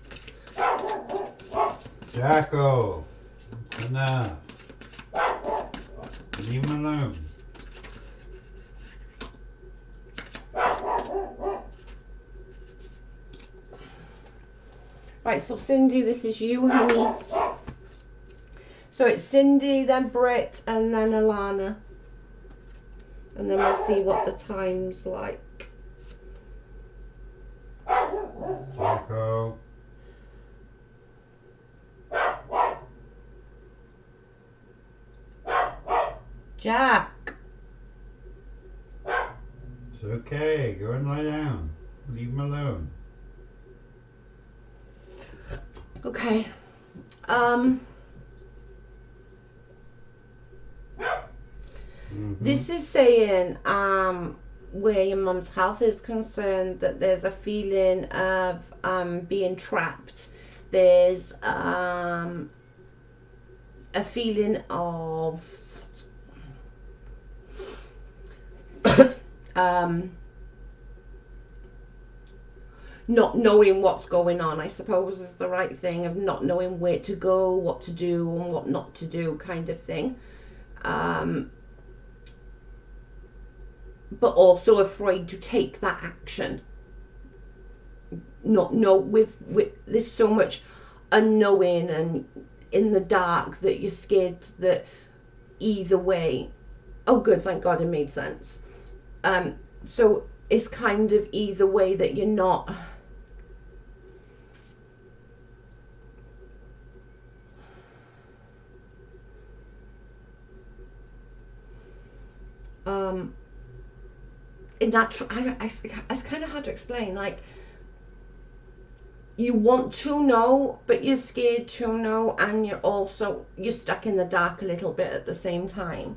[SPEAKER 2] Jacko, enough. Leave him alone.
[SPEAKER 1] Right, so Cindy, this is you, honey. So it's Cindy, then Britt, and then Alana. And then we'll see what the time's like.
[SPEAKER 2] Jacko.
[SPEAKER 1] Jack.
[SPEAKER 2] It's okay. Go and lie down. Leave him alone.
[SPEAKER 1] Okay. This is saying where your mum's health is concerned, that there's a feeling of being trapped. There's a feeling of not knowing what's going on, I suppose is the right thing, of not knowing where to go, what to do and what not to do, kind of thing. But also afraid to take that action. Not know, with there's so much unknowing and in the dark that you're scared that either way. Oh good, thank God it made sense. So it's kind of either way that you're not in that I kind of had to explain, like, you want to know but you're scared to know, and you're stuck in the dark a little bit at the same time.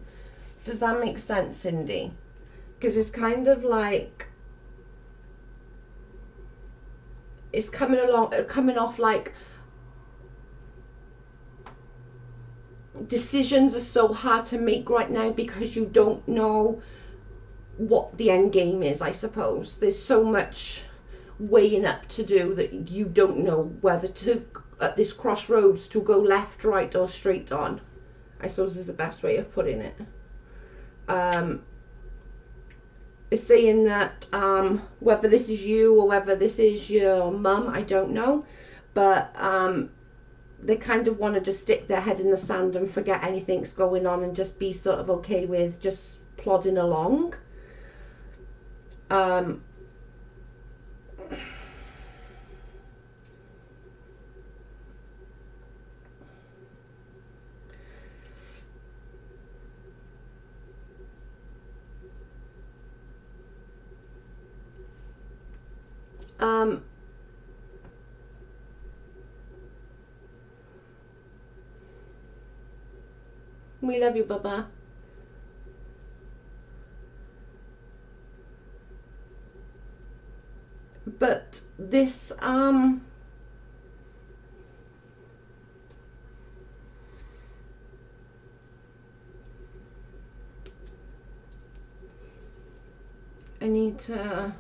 [SPEAKER 1] Does that make sense, Cindy? Because it's kind of like it's coming off like decisions are so hard to make right now because you don't know what the end game is, I suppose. There's so much weighing up to do that you don't know whether to, at this crossroads, to go left, right or straight on, I suppose is the best way of putting it. It's saying that whether this is you or whether this is your mum, I don't know, but they kind of want to just stick their head in the sand and forget anything's going on and just be sort of okay with just plodding along. We love you, Baba. But this I need to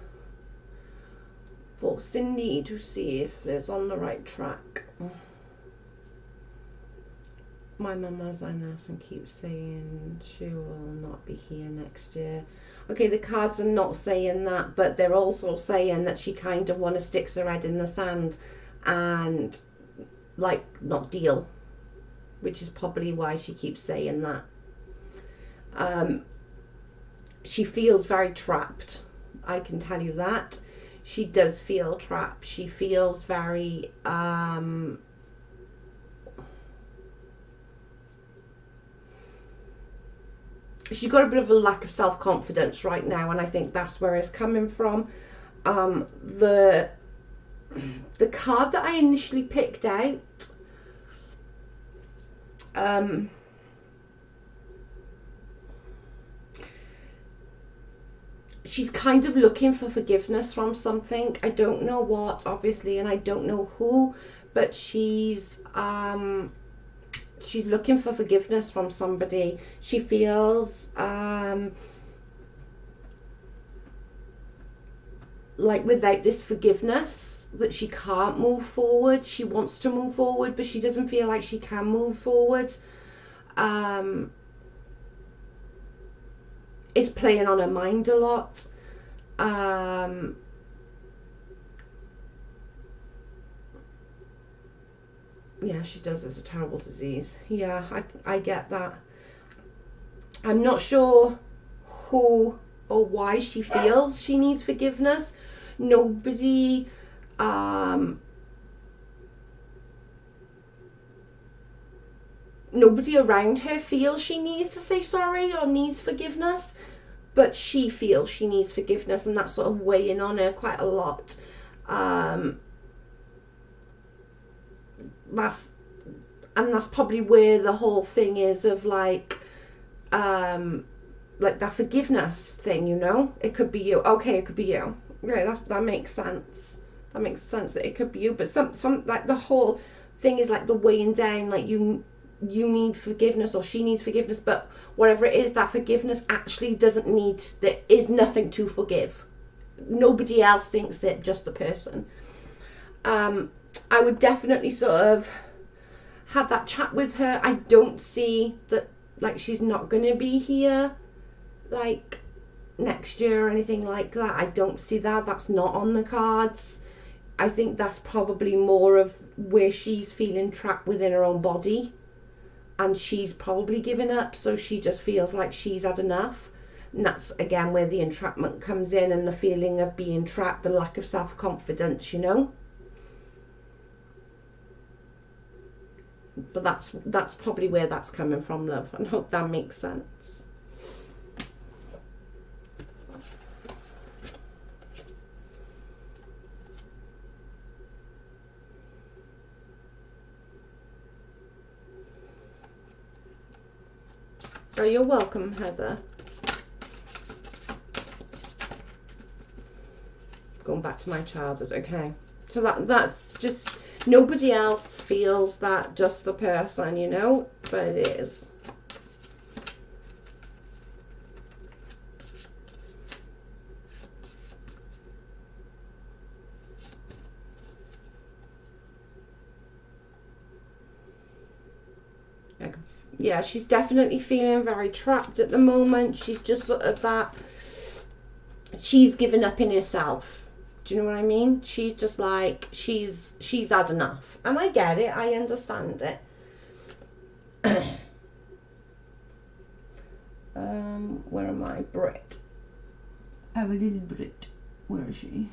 [SPEAKER 1] for Cindy to see if there's on the right track. My mum has a nurse and keeps saying she will not be here next year. Okay, the cards are not saying that, but they're also saying that she kind of want to stick her head in the sand and like not deal, which is probably why she keeps saying that. She feels very trapped, I can tell you that. She does feel trapped. She feels very she's got a bit of a lack of self-confidence right now, and I think that's where it's coming from. The card that I initially picked out, she's kind of looking for forgiveness from something. I don't know what, obviously, and I don't know who, but she's looking for forgiveness from somebody. She feels like without this forgiveness that she can't move forward. She wants to move forward, but she doesn't feel like she can move forward. It's playing on her mind a lot. Yeah, she does. It's a terrible disease. Yeah, I get that. I'm not sure who or why she feels she needs forgiveness. Nobody nobody around her feels she needs to say sorry or needs forgiveness, but she feels she needs forgiveness, and that's sort of weighing on her quite a lot. That's probably where the whole thing is of like that forgiveness thing, you know. It could be you. Okay, it could be you. Yeah, that makes sense. That makes sense that it could be you. But some like the whole thing is like the weighing down, like you need forgiveness or she needs forgiveness, but whatever it is, that forgiveness actually doesn't need, there is nothing to forgive. Nobody else thinks it, just the person. I would definitely sort of have that chat with her. I don't see that, like, she's not gonna be here like next year or anything like that. I don't see that. That's not on the cards. I think that's probably more of where she's feeling trapped within her own body, and she's probably given up, so she just feels like she's had enough. And that's again where the entrapment comes in, and the feeling of being trapped, the lack of self-confidence, you know. But that's probably where that's coming from, love, and hope that makes sense. Oh, you're welcome, Heather. Going back to my childhood, okay. So that's just, nobody else feels that, just the person, you know, but it is. Yeah, she's definitely feeling very trapped at the moment. She's just sort of that, she's given up in herself. Do you know what I mean? She's just like, she's had enough. And I get it, I understand it. Where am I? Britt. I have a little Britt. Where is she?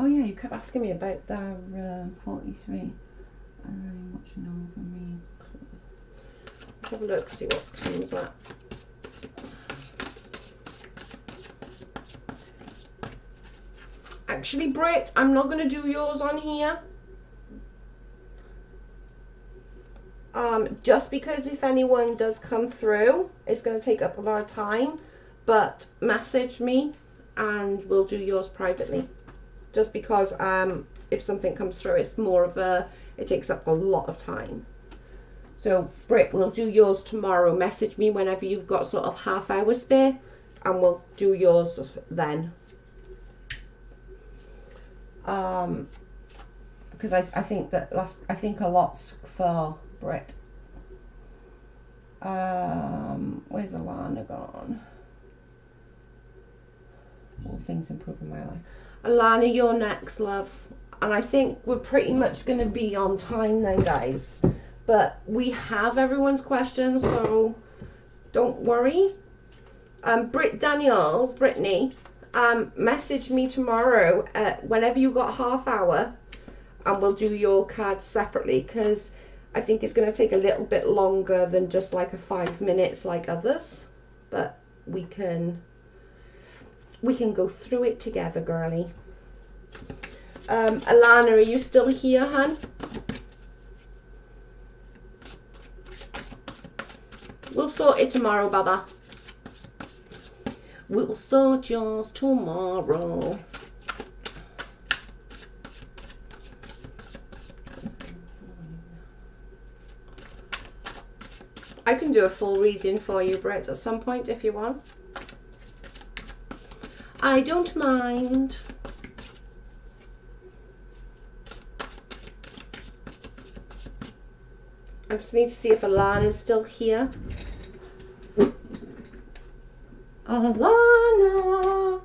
[SPEAKER 1] Oh yeah, you kept asking me about that 43. I'm watching over me. Let's have a look, see what comes up. Actually, Britt, I'm not going to do yours on here. Just because if anyone does come through, it's going to take up a lot of time. But message me and we'll do yours privately. Just because if something comes through, it's more of a, it takes up a lot of time. So Britt, we'll do yours tomorrow. Message me whenever you've got sort of half hour spare and we'll do yours then. Because I think that I think a lot's for Britt. Where's Alana gone? All things improving my life. Alana, you're next, love. And I think we're pretty much going to be on time then, guys. But we have everyone's questions, so don't worry. Brittany, message me tomorrow whenever you got half hour, and we'll do your cards separately, because I think it's going to take a little bit longer than just like a 5 minutes like others. But we can go through it together, girly. Alana, are you still here, hun? We'll sort it tomorrow, Baba. We'll sort yours tomorrow. I can do a full reading for you, Britt, at some point if you want. I don't mind. I just need to see if Alana's still here. Alana,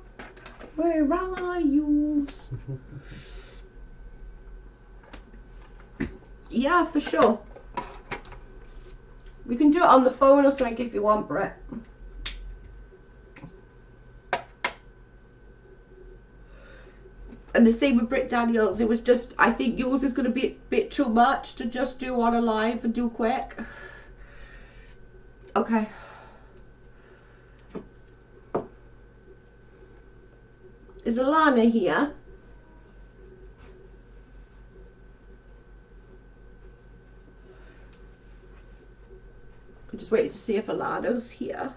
[SPEAKER 1] where are you? Yeah, for sure. We can do it on the phone or something if you want, Britt. And the same with Britt Daniels. It was just, I think yours is going to be a bit too much to just do on a live and do quick. Okay. Is Alana here? I'm just waiting to see if Alana's here.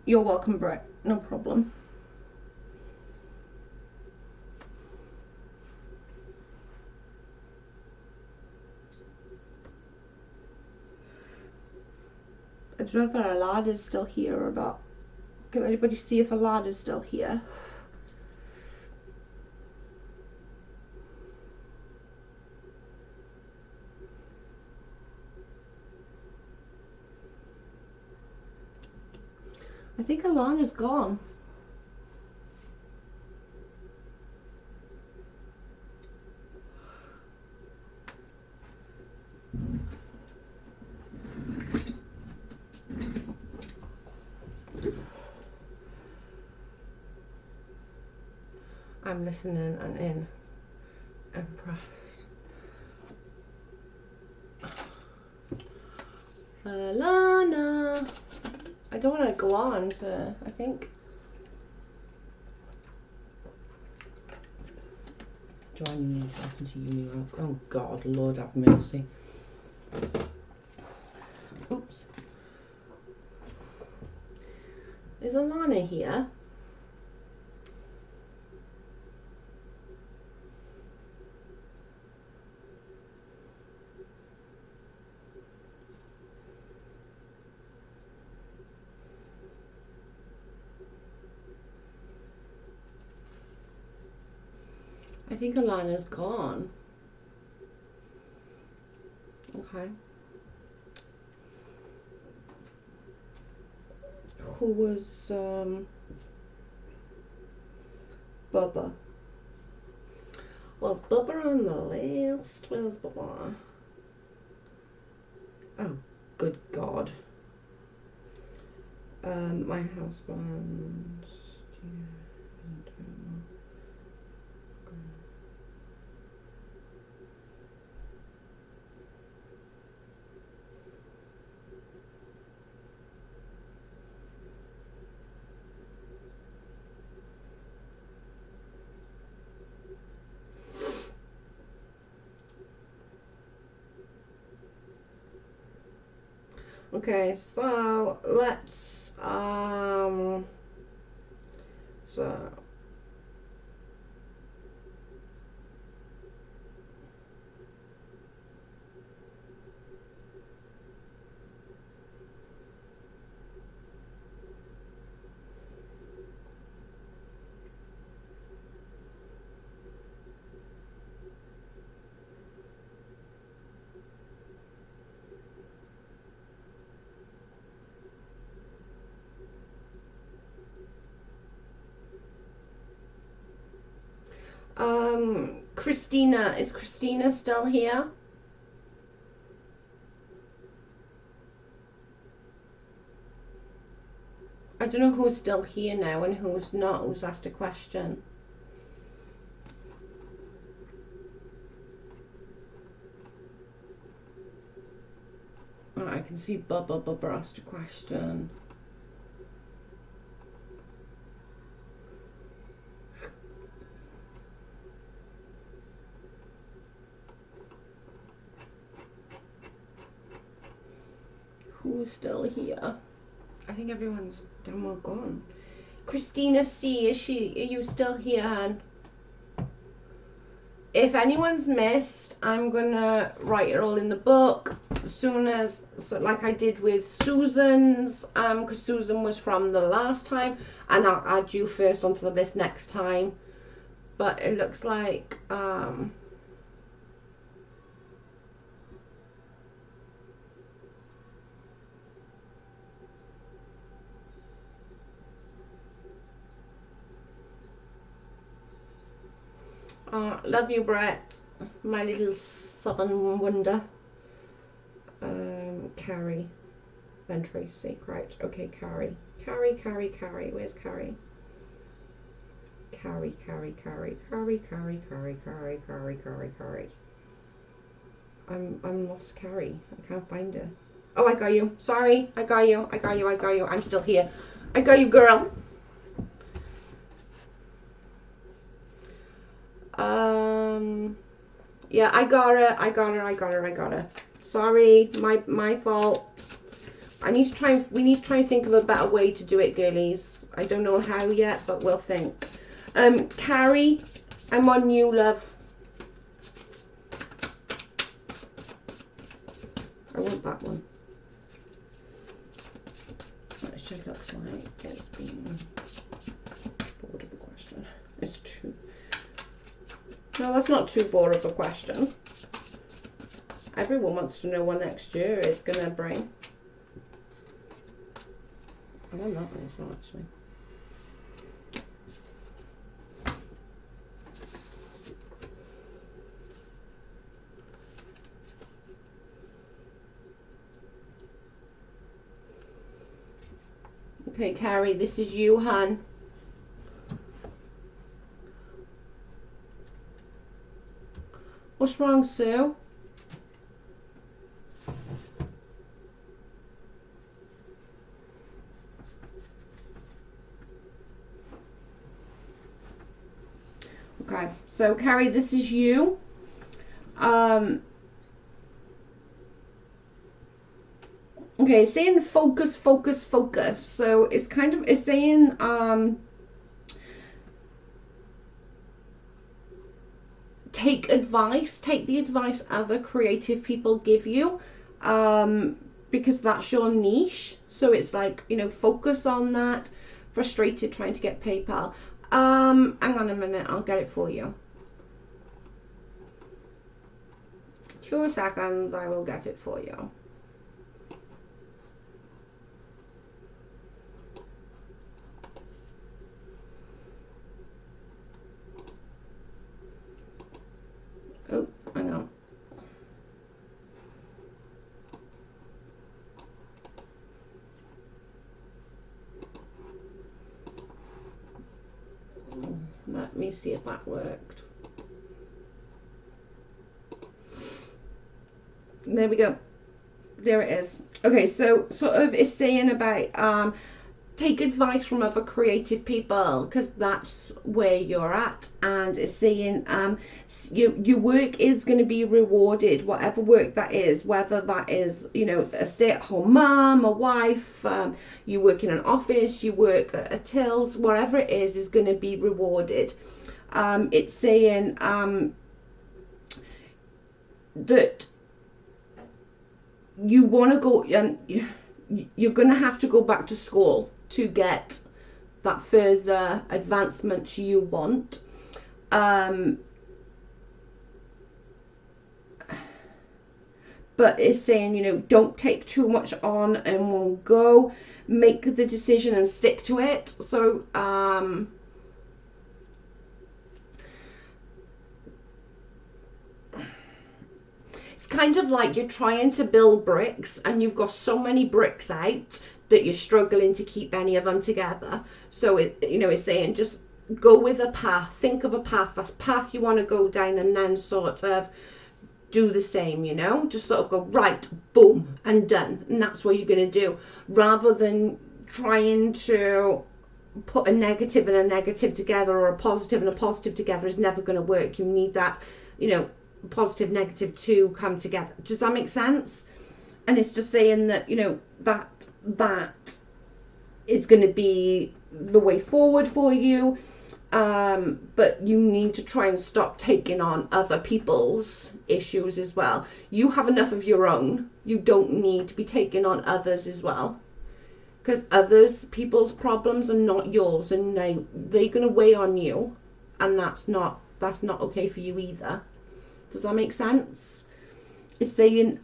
[SPEAKER 1] You're welcome, Britt. No problem. I don't know if Alana's still here or not. Can anybody see if Alana's still here? I think Alana's gone. I'm listening and impressed. Alana. I don't want to go on to, I think. Do I need to listen to you? Oh God, Lord have mercy. Oops. Is Alana here? I think Alana's gone. Okay. Who was Bubba? Was Bubba on the list? Where's Bubba? Oh, good God. My husband. Okay, so let's so Christina, is Christina still here? I don't know who's still here now and who's not, who's asked a question. Oh, I can see Bubba asked a question. Who's still here? I think everyone's damn well gone. Christina C, are you still here, hon? If anyone's missed, I'm gonna write it all in the book as soon as, so like I did with Susan's, because Susan was from the last time, and I'll add you first onto the list next time. But it looks like love you, Brett, my little southern wonder. Carrie. Then Tracy. Right. Okay, Carrie. Carrie. Where's Carrie? Carrie. I'm lost Carrie. I can't find her. Oh, I got you. Sorry. I got you. I'm still here. I got you, girl. Yeah, I got her. Sorry, my fault. We need to try and think of a better way to do it, girlies. I don't know how yet, but we'll think. Carrie, I'm on you, love. I want that one. That should looks like it's been bored of a question. It's too. No, that's not too bored of a question. Everyone wants to know what next year is gonna bring. I want that one as well, actually. Okay, Carrie, this is you, hun. What's wrong, Sue? Okay, so Carrie, this is you. Okay, it's saying focus. So it's saying take the advice other creative people give you, because that's your niche. So it's like, focus on that. Frustrated trying to get PayPal. Hang on a minute, I'll get it for you. 2 seconds, I will get it for you. Oh, hang on. Let me see if that worked. There we go. There it is. Okay, so sort of it's saying about take advice from other creative people, because that's where you're at, and it's saying your work is going to be rewarded, whatever work that is, whether that is a stay-at-home mom, a wife, you work in an office, you work at a tills, whatever it is going to be rewarded. It's saying that you want to go, you're going to have to go back to school to get that further advancement you want. But it's saying, don't take too much on in one go. Make the decision and stick to it. So, it's kind of like you're trying to build bricks and you've got so many bricks out that you're struggling to keep any of them together. So it's saying just go with a path, think of a path you want to go down, and then sort of do the same, just sort of go right, boom, and done. And that's what you're going to do, rather than trying to put a negative and a negative together, or a positive and a positive together is never going to work. You need that, positive, negative to come together. Does that make sense? And it's just saying that, that is going to be the way forward for you. But you need to try and stop taking on other people's issues as well. You have enough of your own. You don't need to be taking on others as well, because people's problems are not yours, and they're going to weigh on you, and that's not okay for you either. Does that make sense? It's saying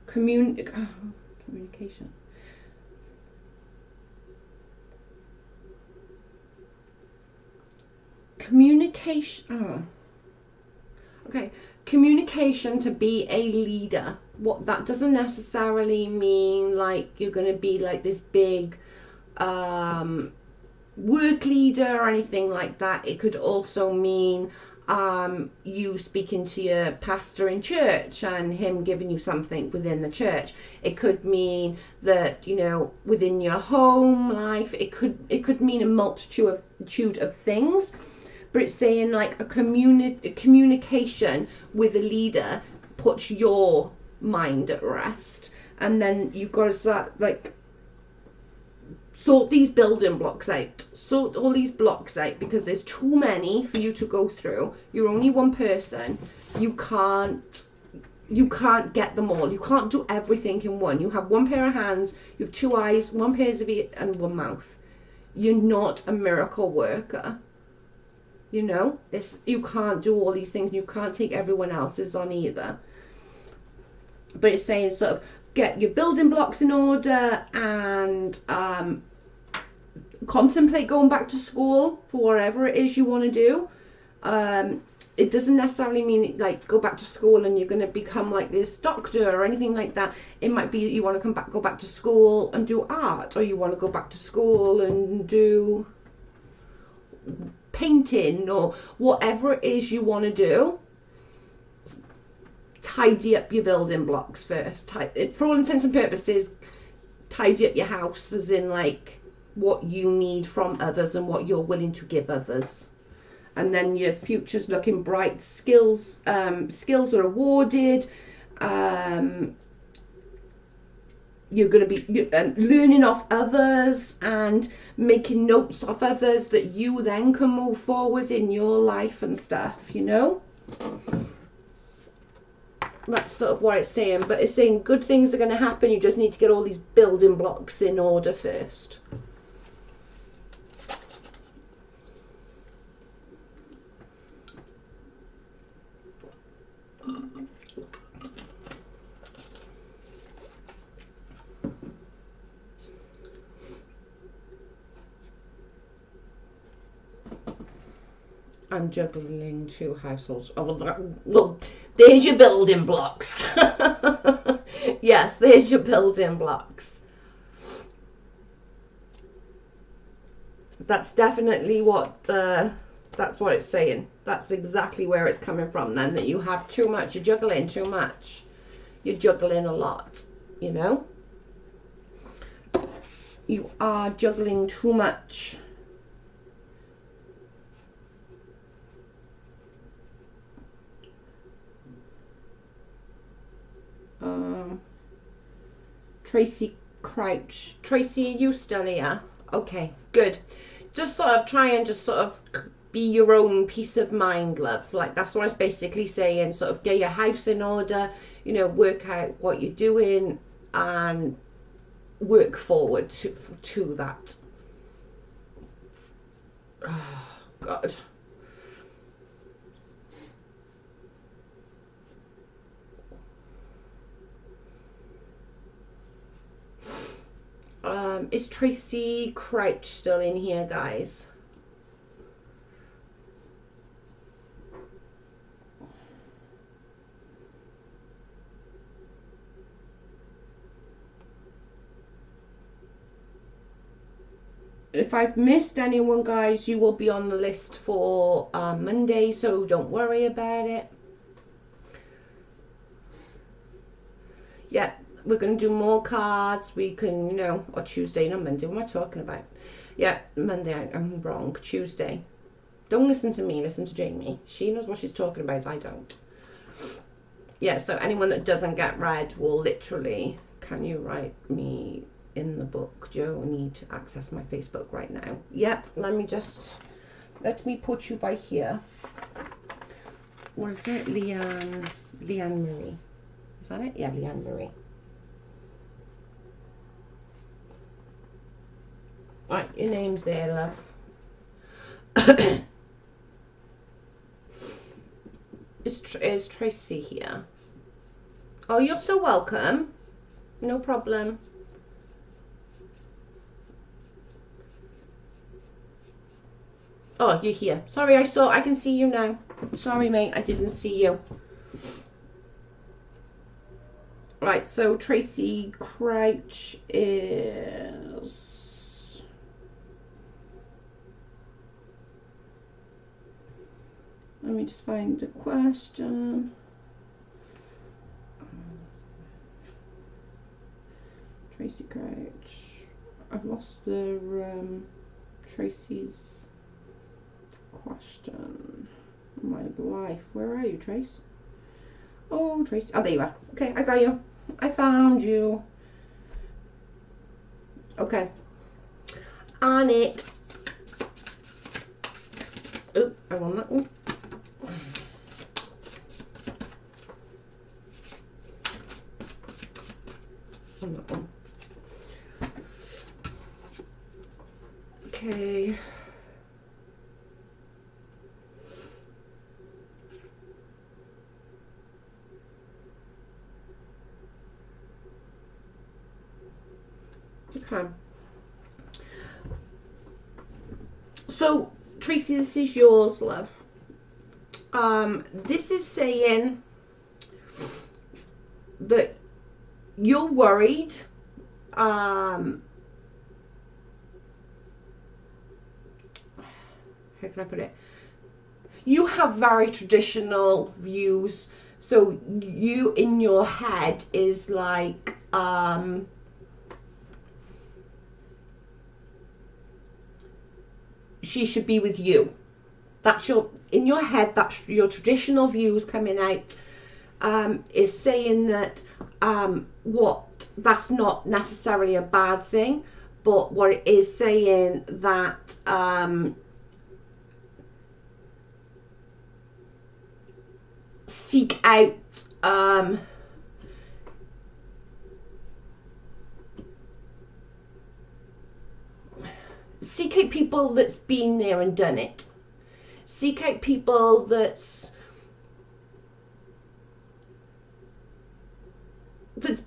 [SPEAKER 1] communication. Communication. Oh. Okay. communication to be a leader. What that doesn't necessarily mean like you're going to be like this big work leader or anything like that. It could also mean you speaking to your pastor in church and him giving you something within the church. It could mean that, you know, within your home life. It could mean a multitude of things. But it's saying like a communication with a leader puts your mind at rest, and then you've got to start like sort these building blocks out, sort all these blocks out, because there's too many for you to go through. You're only one person. You can't get them all. You can't do everything in one. You have one pair of hands, you have two eyes, one pair of ears, and one mouth. You're not a miracle worker. You know, you can't do all these things. You can't take everyone else's on either. But it's saying sort of get your building blocks in order and contemplate going back to school for whatever it is you want to do. It doesn't necessarily mean like go back to school and you're going to become like this doctor or anything like that. It might be you want to go back to school and do art, or you want to go back to school and do painting, or whatever it is you want to do. Tidy up your building blocks first. For all intents and purposes, tidy up your house, as in like what you need from others and what you're willing to give others. And then your future's looking bright. Skills are awarded. You're going to be learning off others and making notes of others that you then can move forward in your life and stuff, you know? That's sort of what it's saying. But it's saying good things are going to happen. You just need to get all these building blocks in order first. I'm juggling 2 households. Oh, well, there's your building blocks. Yes, there's your building blocks. That's definitely what, that's what it's saying. That's exactly where it's coming from then, that you have too much. You're juggling too much. You're juggling a lot, you know? You are juggling too much. Tracy Crouch. Tracy, are you still here? Okay, good. Just sort of try and just sort of be your own peace of mind, love. Like, that's what it's basically saying. Sort of get your house in order, you know, work out what you're doing and work forward to that. Oh, God. Is Tracy Crouch still in here, guys? If I've missed anyone, guys, you will be on the list for Monday, so don't worry about it. Yeah. We're going to do more cards. We can, you know, or Tuesday, not Monday. What am I talking about? Yeah, Monday. I'm wrong. Tuesday. Don't listen to me. Listen to Jamie. She knows what she's talking about. I don't. Yeah, so anyone that doesn't get read will literally, can you write me in the book? Joe, I need to access my Facebook right now. Yep, let me put you by here. What is it? Leanne Marie. Is that it? Yeah, Leanne Marie. Right, your name's there, love. Is Tracy here? Oh, you're so welcome. No problem. Oh, you're here. Sorry, I can see you now. Sorry, mate, I didn't see you. Right, so Tracy Crouch is... Let me just find the question. Tracy Crouch. I've lost the Tracy's question. My life. Where are you, Trace? Oh, Tracy. Oh, there you are. Okay, I got you. I found you. Okay. On it. Oh, I want that one. On that one. Okay. Okay. So, Tracy, this is yours, love. This is saying that you're worried. How can I put it? You have very traditional views. So you in your head is like, she should be with you. That's in your head, that's your traditional views coming out, is saying that that's not necessarily a bad thing, but what it is saying that seek out people that's been there and done it. Seek out people that's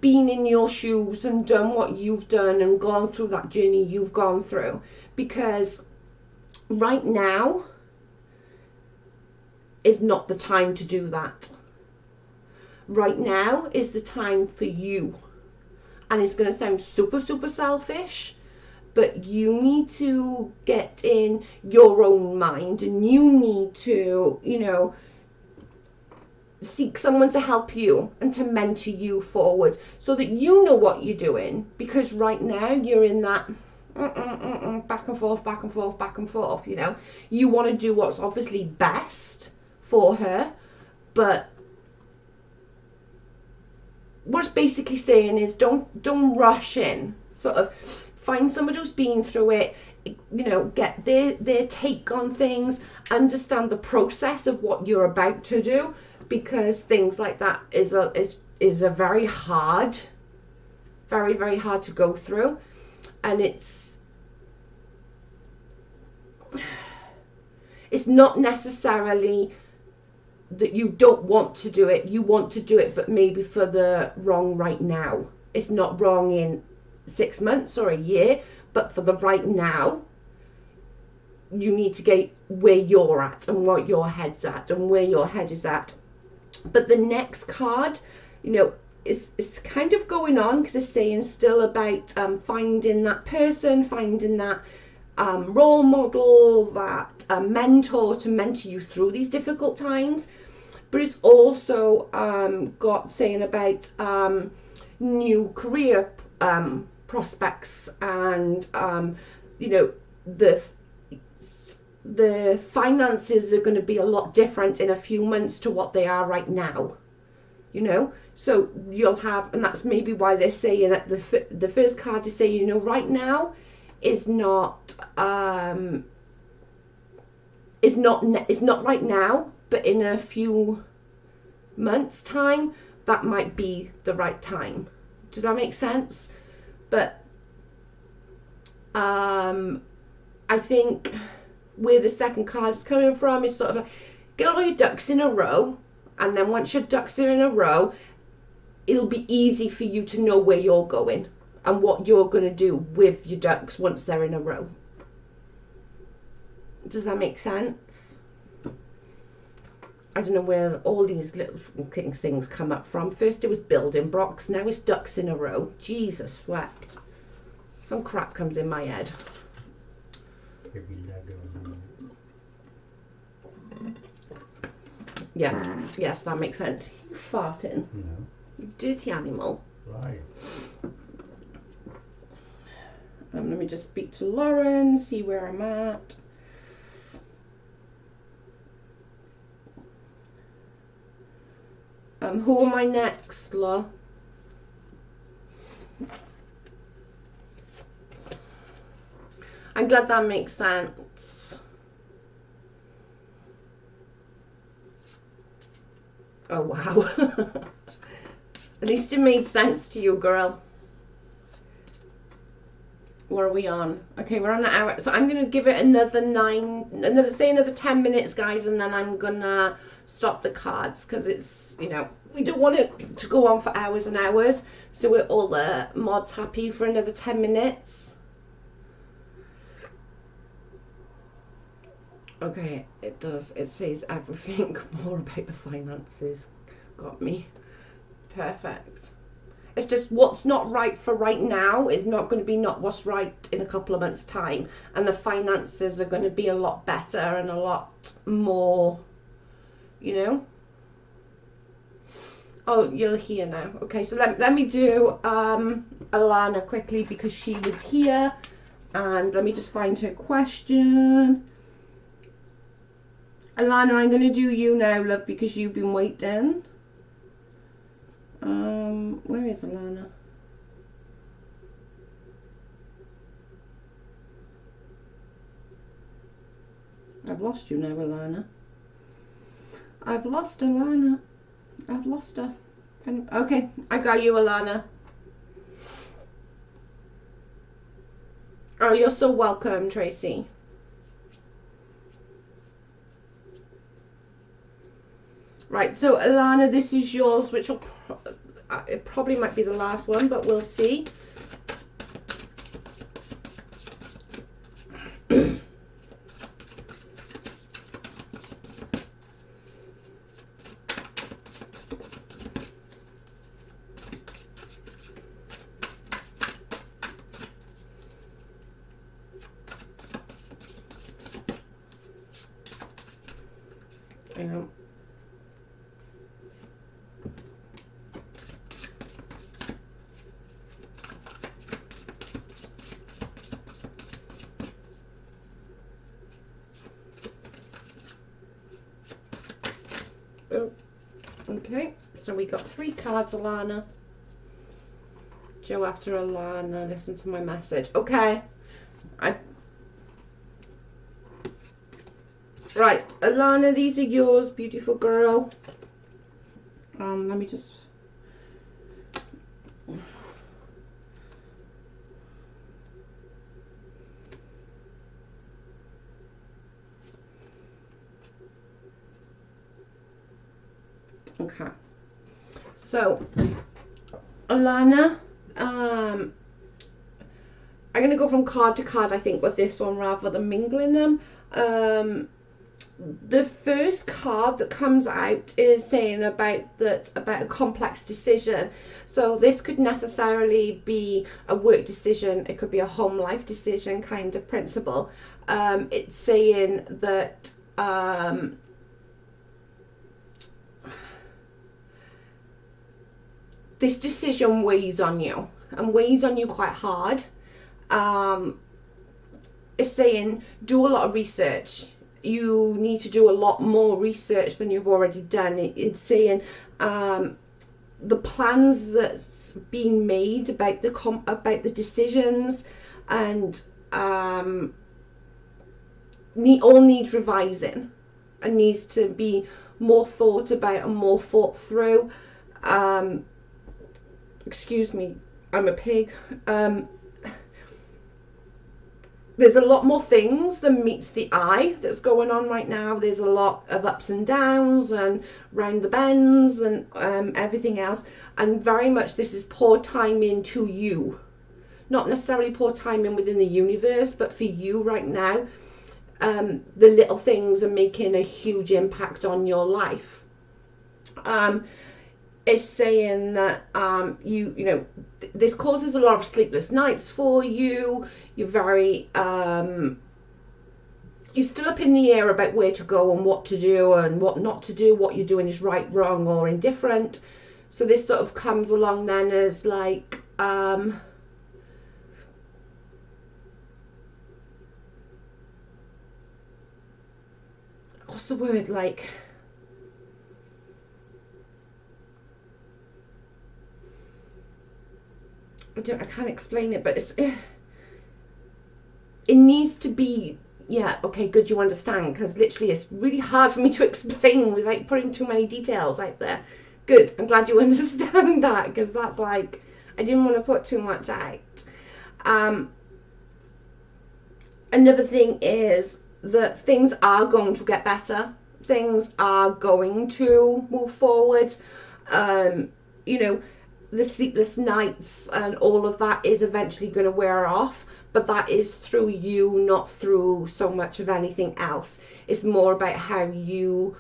[SPEAKER 1] been in your shoes and done what you've done and gone through that journey you've gone through, because right now is not the time to do that. Right now is the time for you, and it's going to sound super selfish, but you need to get in your own mind, and you need to, seek someone to help you and to mentor you forward so that you know what you're doing, because right now you're in that back and forth, you want to do what's obviously best for her, but what it's basically saying is don't rush in. Sort of find somebody who's been through it, get their take on things, understand the process of what you're about to do, because things like that is a very hard to go through, and it's not necessarily that you don't want to do it. You want to do it, but maybe for the wrong right now. It's not wrong in 6 months or a year, but for the right now, you need to get where you're at and what your head's at and where your head is at. But the next card, is kind of going on, because it's saying still about finding that person, finding that role model, that mentor to mentor you through these difficult times. But it's also got saying about new career prospects, and the finances are going to be a lot different in a few months to what they are right now, so you'll have, and that's maybe why they're saying that the first card is saying, right now is not right now, but in a few months time that might be the right time. Does that make sense? But I think where the second card is coming from is sort of like, get all your ducks in a row, and then once your ducks are in a row, it'll be easy for you to know where you're going and what you're going to do with your ducks once they're in a row. Does that make sense? I don't know where all these little things come up from. First it was building blocks, now it's ducks in a row. Jesus wept. Some crap comes in my head. Yeah, yes, that makes sense. You farting?
[SPEAKER 2] No.
[SPEAKER 1] You dirty animal.
[SPEAKER 2] Right.
[SPEAKER 1] Let me just speak to Lauren, see where I'm at. Who am I next, Law? I'm glad that makes sense. Oh, wow. At least it made sense to you, girl. What are we on? Okay, we're on an hour. So I'm going to give it another 10 minutes, guys, and then I'm going to stop the cards because it's, you know, we don't want it to go on for hours and hours. So we're all the mods happy for another 10 minutes. Okay, it does. It says everything more about the finances. Got me. Perfect. It's just what's not right for right now is not going to be not what's right in a couple of months' time. And the finances are going to be a lot better and a lot more, you know. Oh, you're here now. Okay, so let me do Alana quickly because she was here. And let me just find her question. Alana, I'm going to do you now, love, because you've been waiting. Where is Alana? I've lost you now, Alana. I've lost Alana. I've lost her. Okay, I got you, Alana. Oh, you're so welcome, Tracy. Right, so Alana, this is yours, which will it probably might be the last one, but we'll see. Okay, so we got 3 cards, Alana. Joe after Alana, listen to my message. Okay. Right, Alana, these are yours, beautiful girl. Let me just... Okay. So, Alana, I'm going to go from card to card, I think, with this one rather than mingling them. The first card that comes out is saying about a complex decision. So this could necessarily be a work decision, it could be a home life decision kind of principle. It's saying that this decision weighs on you and weighs on you quite hard. It's saying do a lot of research. You need to do a lot more research than you've already done. It's saying the plans that's being made about the decisions and all needs revising and needs to be more thought about and more thought through. Excuse me, I'm a pig. There's a lot more things than meets the eye that's going on right now. There's a lot of ups and downs and round the bends and everything else. And very much this is poor timing to you. Not necessarily poor timing within the universe, but for you right now. the little things are making a huge impact on your life. It's saying that you know, this causes a lot of sleepless nights for you. You're very you're still up in the air about where to go and what to do and what not to do, what you're doing is right, wrong, or indifferent. So this sort of comes along then as like what's the word, like I can't explain it, but it needs to be, yeah, okay, good, you understand, because literally it's really hard for me to explain without putting too many details out there. Good, I'm glad you understand that, because that's like, I didn't want to put too much out. Another thing is that things are going to get better. Things are going to move forward. You know, the sleepless nights and all of that is eventually going to wear off, but that is through you, not through so much of anything else. It's more about how you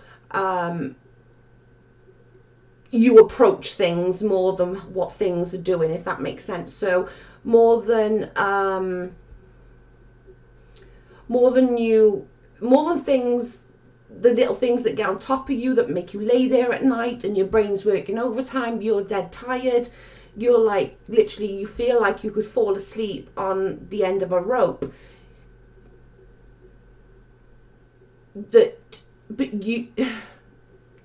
[SPEAKER 1] you approach things more than what things are doing, if that makes sense. So more than things, the little things that get on top of you that make you lay there at night and your brain's working overtime, you're dead tired, you're like, literally, you feel like you could fall asleep on the end of a rope. But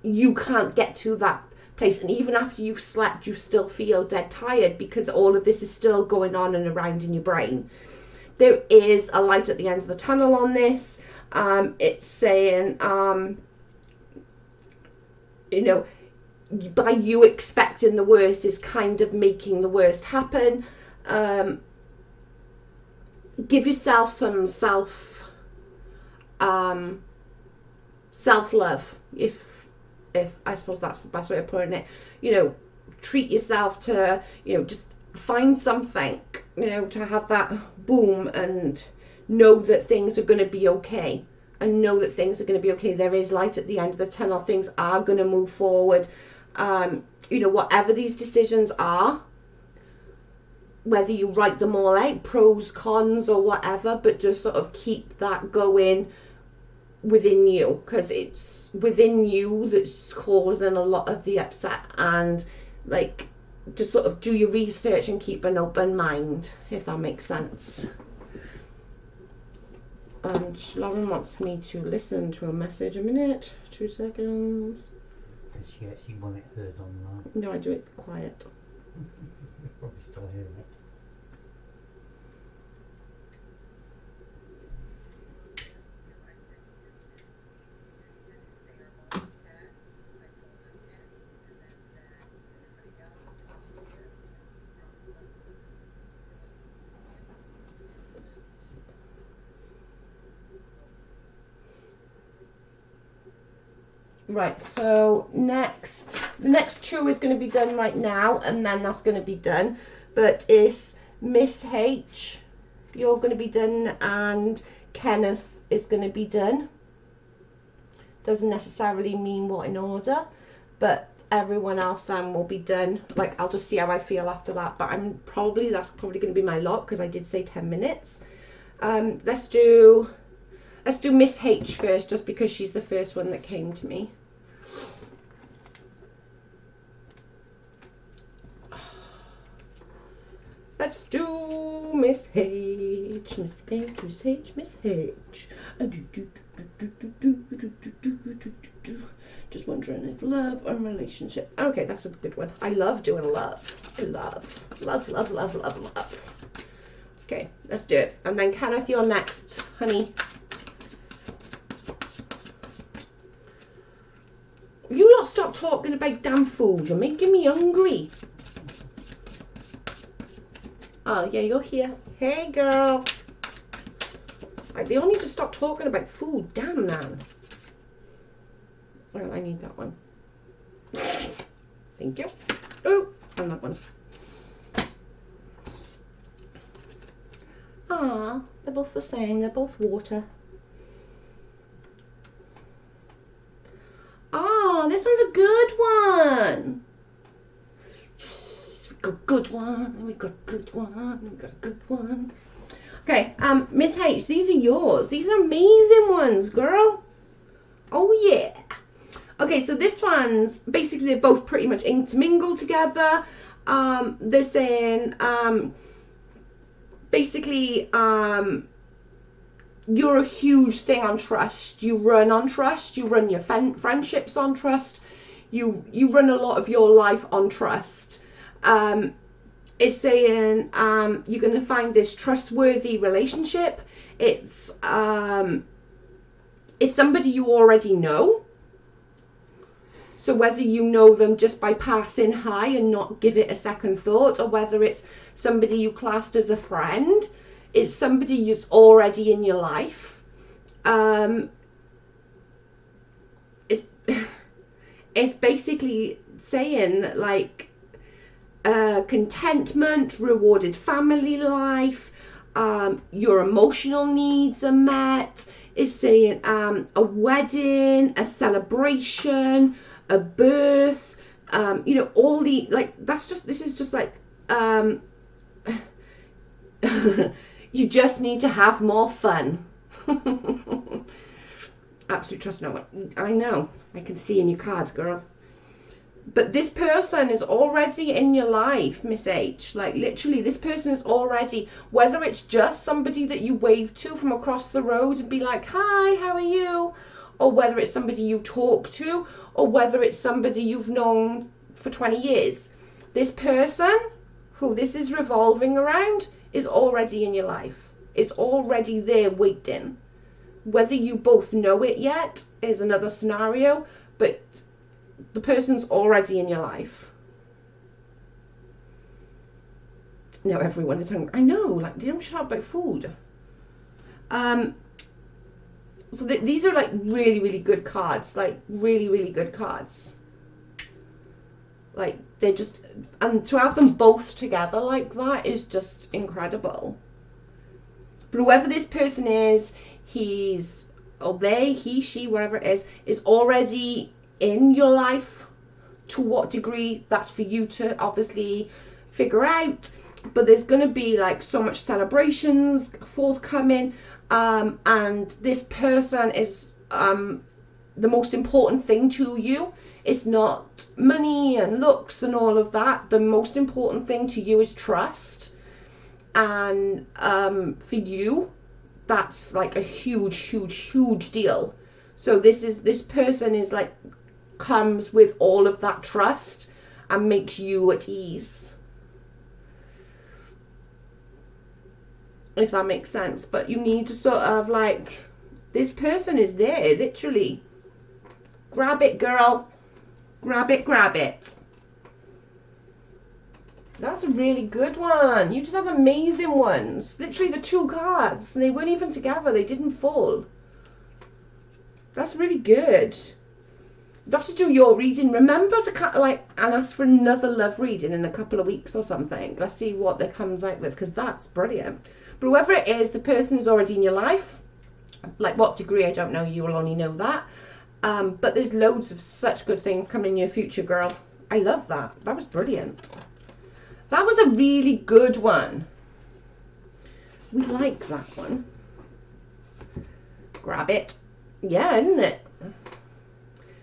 [SPEAKER 1] you can't get to that place, and even after you've slept, you still feel dead tired because all of this is still going on and around in your brain. There is a light at the end of the tunnel on this. It's saying, you know, by you expecting the worst is kind of making the worst happen. Give yourself some self-love, if I suppose that's the best way of putting it. You know, treat yourself to, you know, just find something, you know, to have that boom and know that things are going to be okay, and know that things are going to be okay. There is light at the end of the tunnel. Things are going to move forward. You know, whatever these decisions are, whether you write them all out, pros, cons, or whatever, but just sort of keep that going within you, because it's within you that's causing a lot of the upset. And like, just sort of do your research and keep an open mind, if that makes sense. Lauren wants me to listen to a message a minute. 2 seconds.
[SPEAKER 2] Does she actually want it heard online?
[SPEAKER 1] No, I do it quiet.
[SPEAKER 2] Probably still hear it.
[SPEAKER 1] Right, so the next two is going to be done right now, and then that's going to be done. But it's Miss H, you're going to be done, and Kenneth is going to be done. Doesn't necessarily mean what in order, but everyone else then will be done. Like, I'll just see how I feel after that, but that's probably going to be my lot, because I did say 10 minutes. Let's do Miss H first, just because she's the first one that came to me. Let's do Miss H, Miss H, Miss H, Miss H. Just wondering if love and relationship. Okay, that's a good one. I love doing love. I love. Okay, let's do it. And then Kenneth, you're next, honey. You lot stop talking about damn food. You're making me hungry. Oh, yeah, you're here. Hey, girl. They all need to stop talking about food. Damn, man. Well, I need that one. Thank you. Oh, and that one. Ah, they're both the same. They're both water. one. We got good one. We got good one. We got good ones. Okay, Miss H, these are yours. These are amazing ones, girl. Oh yeah. Okay, so this one's basically they're both pretty much intermingled together. They're saying basically you're a huge thing on trust. You run on trust. You run your friendships on trust. You run a lot of your life on trust. It's saying you're going to find this trustworthy relationship. It's somebody you already know. So whether you know them just by passing hi and not give it a second thought, or whether it's somebody you classed as a friend, it's somebody who's already in your life. It's basically saying that, like, contentment, rewarded family life, your emotional needs are met. It's saying a wedding, a celebration, a birth, you know, all the, like, this is just like, you just need to have more fun. Absolute trust no one. I know. I can see in your cards, girl. But this person is already in your life, Miss H. Like, literally, this person is already, whether it's just somebody that you wave to from across the road and be like, hi, how are you? Or whether it's somebody you talk to, or whether it's somebody you've known for 20 years. This person who this is revolving around is already in your life. It's already there waiting. Whether you both know it yet is another scenario, but the person's already in your life. Now everyone is hungry. I know, like, they don't shut up about food. So these are like really, really good cards. Like, really, really good cards. Like, they're just, and to have them both together like that is just incredible. But whoever this person is, he's, or they, he, she, whatever it is already in your life. To what degree, that's for you to obviously figure out. But there's going to be like so much celebrations forthcoming, and this person is the most important thing to you. It's not money and looks and all of that. The most important thing to you is trust, and for you, that's like a huge, huge, huge deal. So this person is like, comes with all of that trust and makes you at ease, if that makes sense. But you need to sort of like, this person is there, literally. Grab it, girl. Grab it, grab it. That's a really good one. You just had amazing ones. Literally the two cards, and they weren't even together. They didn't fall. That's really good. You have to do your reading. Remember to like and ask for another love reading in a couple of weeks or something. Let's see what that comes out with, because that's brilliant. But whoever it is, the person is already in your life. Like what degree, I don't know. You will only know that. But there's loads of such good things coming in your future, girl. I love that. That was brilliant. That was a really good one. We like that one. Grab it. Yeah, isn't it?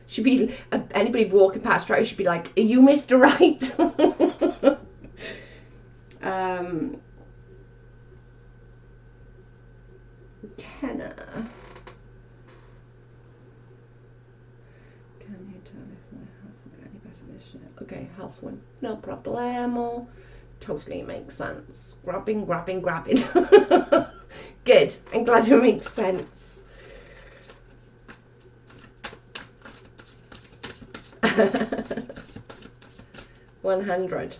[SPEAKER 1] Should be anybody walking past right should be like, are you Mr. Right? Kenna. Can you tell if my health will get any better this year? Okay, health one. No problemo. Totally makes sense. Grabbing, grabbing, grabbing. Good. I'm glad it makes sense. 100.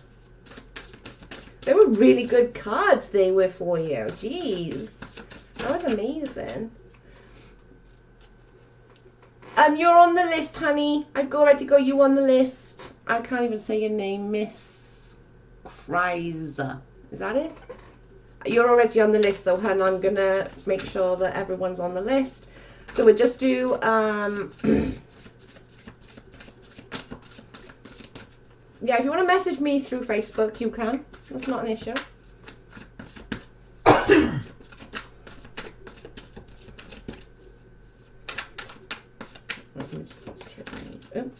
[SPEAKER 1] They were really good cards they were for you. Jeez. That was amazing. You're on the list, honey. I've already got you on the list. I can't even say your name, Miss Kreiser. Is that it? You're already on the list though, hun. I'm gonna make sure that everyone's on the list. So we'll just do Yeah, if you want to message me through Facebook, you can. That's not an issue. Let me just concentrate on it.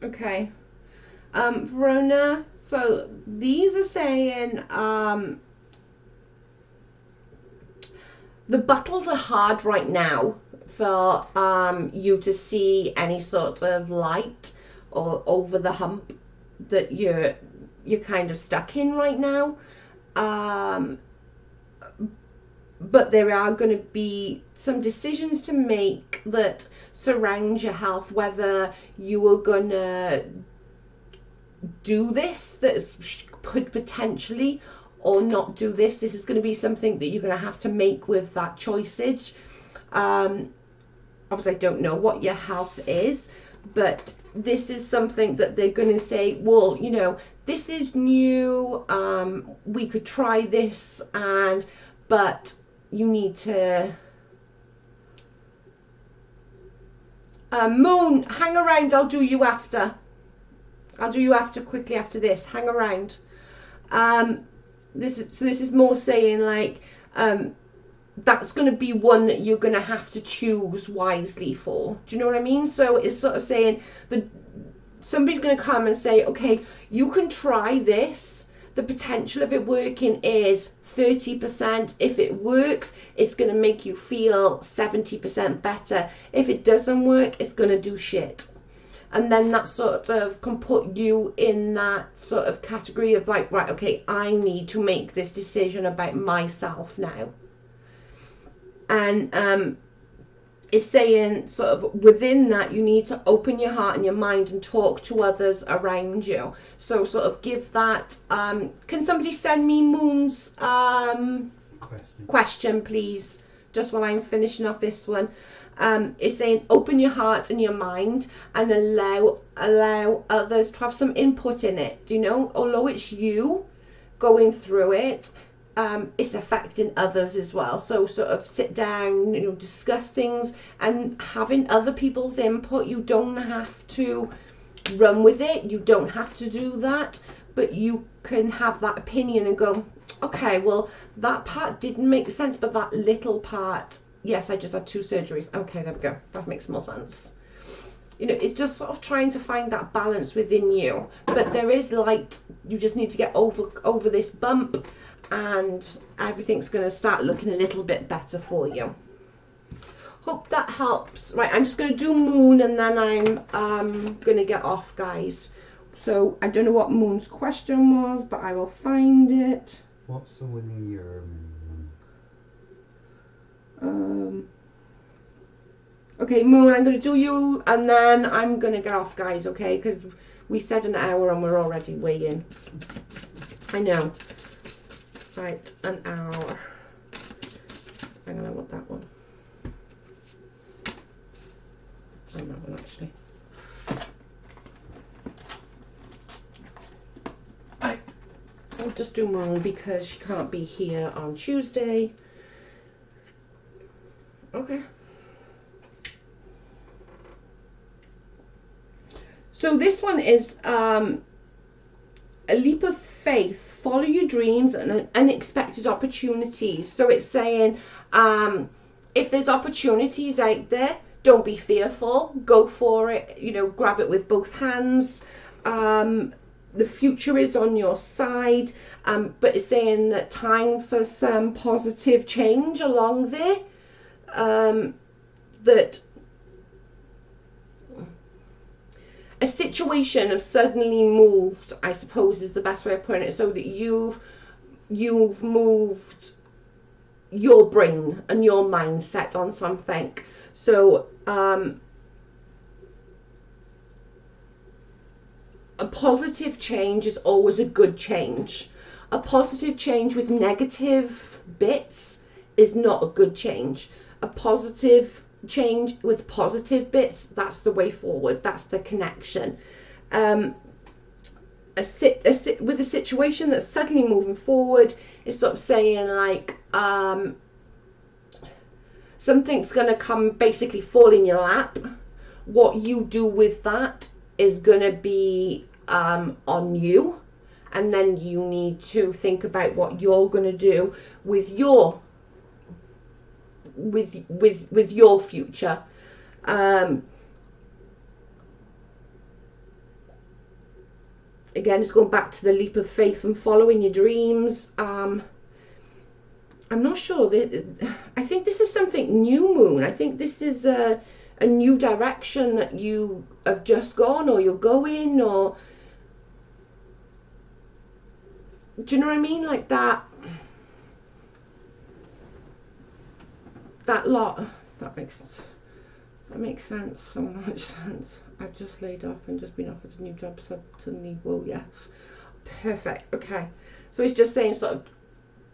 [SPEAKER 1] Okay. Rona, so these are saying the battles are hard right now for you to see any sort of light or over the hump that you're kind of stuck in right now. But there are going to be some decisions to make that surround your health, whether you are going to do this that could potentially or not do this. This is going to be something that you're going to have to make with that choiceage. Obviously, I don't know what your health is, but this is something that they're going to say, well, you know, this is new, we could try this, but you need to Moon, hang around, I'll do you after quickly after this. Hang around. This is more saying like that's going to be one that you're going to have to choose wisely for. Do you know what I mean? So it's sort of saying that somebody's going to come and say, okay, you can try this. The potential of it working is 30%. If it works, it's going to make you feel 70% better. If it doesn't work, it's going to do shit. And then that sort of can put you in that sort of category of like, right, okay, I need to make this decision about myself now. And it's saying sort of within that you need to open your heart and your mind and talk to others around you. So sort of give that, can somebody send me Moon's question please, just while I'm finishing off this one. It's saying open your heart and your mind and allow others to have some input in it. Do you know, although it's you going through it, it's affecting others as well. So sort of sit down, you know, discuss things and having other people's input. You don't have to run with it, you don't have to do that, but you can have that opinion and go, okay, well, that part didn't make sense, but that little part, yes, I just had 2 surgeries. Okay, there we go. That makes more sense. You know, it's just sort of trying to find that balance within you. But there is light. You just need to get over this bump and everything's going to start looking a little bit better for you. Hope that helps. Right, I'm just going to do Moon and then I'm going to get off, guys. So I don't know what Moon's question was, but I will find it.
[SPEAKER 2] What's the winning year?
[SPEAKER 1] Okay, Moon, I'm going to do you and then I'm going to get off, guys, okay? Because we said an hour and we're already way in. I know. Right, an hour. Hang on, I want that one. I want that one, actually. Right, we'll just do Moon because she can't be here on Tuesday. Okay. So this one is a leap of faith. Follow your dreams and unexpected opportunities. So it's saying if there's opportunities out there, don't be fearful. Go for it. You know, grab it with both hands. The future is on your side. But it's saying that time for some positive change along there. That a situation have suddenly moved, I suppose is the best way of putting it, so that you've moved your brain and your mindset on something. So a positive change is always a good change. A positive change with negative bits is not a good change. a positive change with positive bits, that's the way forward. That's the connection. With a situation that's suddenly moving forward, it's sort of saying like something's going to come, basically fall in your lap. What you do with that is going to be on you, and then you need to think about what you're going to do with your future. Again, it's going back to the leap of faith and following your dreams. I'm not sure. I think this is something new, Moon. I think this is a new direction that you have just gone, or you're going, or do you know what I mean? Like that lot. That makes sense. So much sense. I've just laid off and just been offered a new job, so suddenly, well, yes. Perfect. Okay. So it's just saying sort of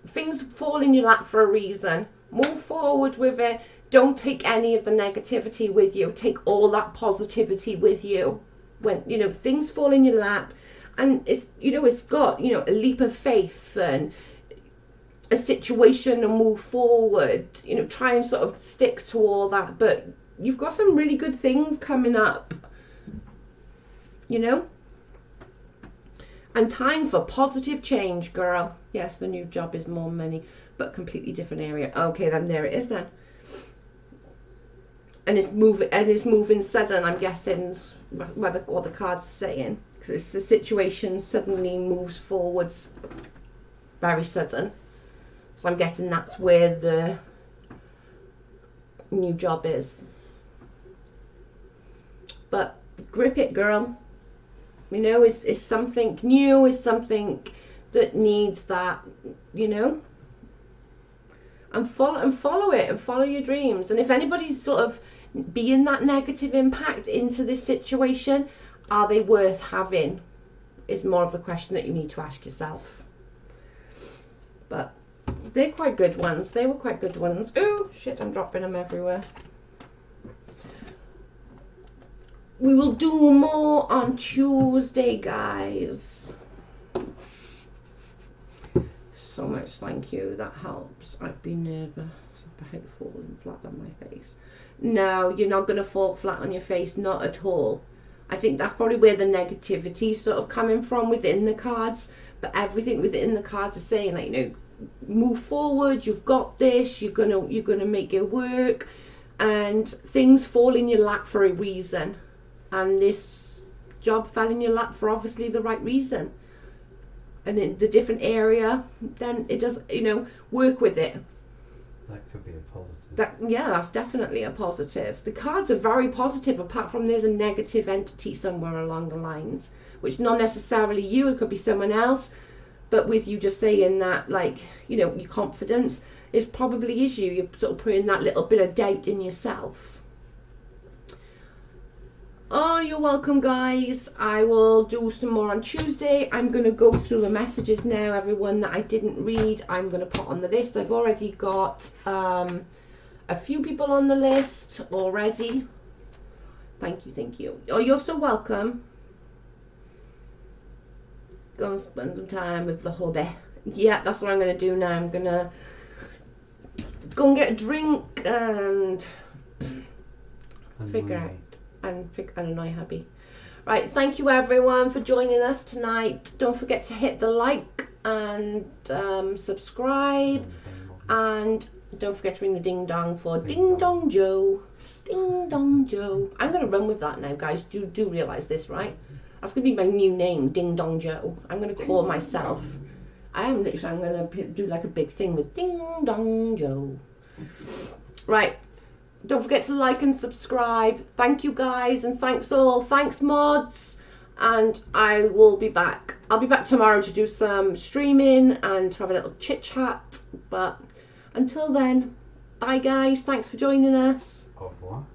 [SPEAKER 1] things fall in your lap for a reason. Move forward with it. Don't take any of the negativity with you. Take all that positivity with you. When, you know, things fall in your lap, and it's, you know, it's got, you know, a leap of faith and a situation and move forward. You know, try and sort of stick to all that, but you've got some really good things coming up, you know, and time for positive change, girl. Yes, the new job is more money, but completely different area. Okay, then there it is then. And it's moving sudden, I'm guessing, what the card's saying, because it's the situation suddenly moves forwards very sudden. So I'm guessing that's where the new job is. But grip it, girl. You know, it's something new, is something that needs that, you know. And follow it, and follow your dreams. And if anybody's sort of being that negative impact into this situation, are they worth having? Is more of the question that you need to ask yourself. But they're quite good ones. They were quite good ones. Oh shit, I'm dropping them everywhere. We will do more on Tuesday, guys. So much thank you. That helps. I've been nervous about falling flat on my face. No, you're not going to fall flat on your face. Not at all. I think that's probably where the negativity sort of coming from within the cards. But everything within the cards is saying, like, you know, move forward. You've got this. You're gonna make it work. And things fall in your lap for a reason. And this job fell in your lap for obviously the right reason. And in the different area, then it does, you know, work with it.
[SPEAKER 2] That could be a positive.
[SPEAKER 1] Yeah, that's definitely a positive. The cards are very positive, apart from there's a negative entity somewhere along the lines, which not necessarily you, it could be someone else. But with you just saying that, like, you know, your confidence, it probably is you. You're sort of putting that little bit of doubt in yourself. Oh, you're welcome, guys. I will do some more on Tuesday. I'm going to go through the messages now. Everyone that I didn't read, I'm going to put on the list. I've already got a few people on the list already. Thank you, thank you. Oh, you're so welcome. Gonna spend some time with the hubby. Yeah, that's what I'm going to do now. I'm going to go and get a drink and figure out. And annoy hubby. Right, thank you everyone for joining us tonight. Don't forget to hit the like and subscribe, and don't forget to ring the ding dong for Ding Dong Joe. Ding Dong Joe. I'm gonna run with that now, guys. Do realize this, right? That's gonna be my new name, Ding Dong Joe. I'm gonna call myself. I'm gonna do like a big thing with Ding Dong Joe. Right. Don't forget to like and subscribe. Thank you, guys, and thanks all. Thanks, mods. And I will be back. I'll be back tomorrow to do some streaming and have a little chit chat. But until then, bye, guys. Thanks for joining us.
[SPEAKER 2] Au revoir.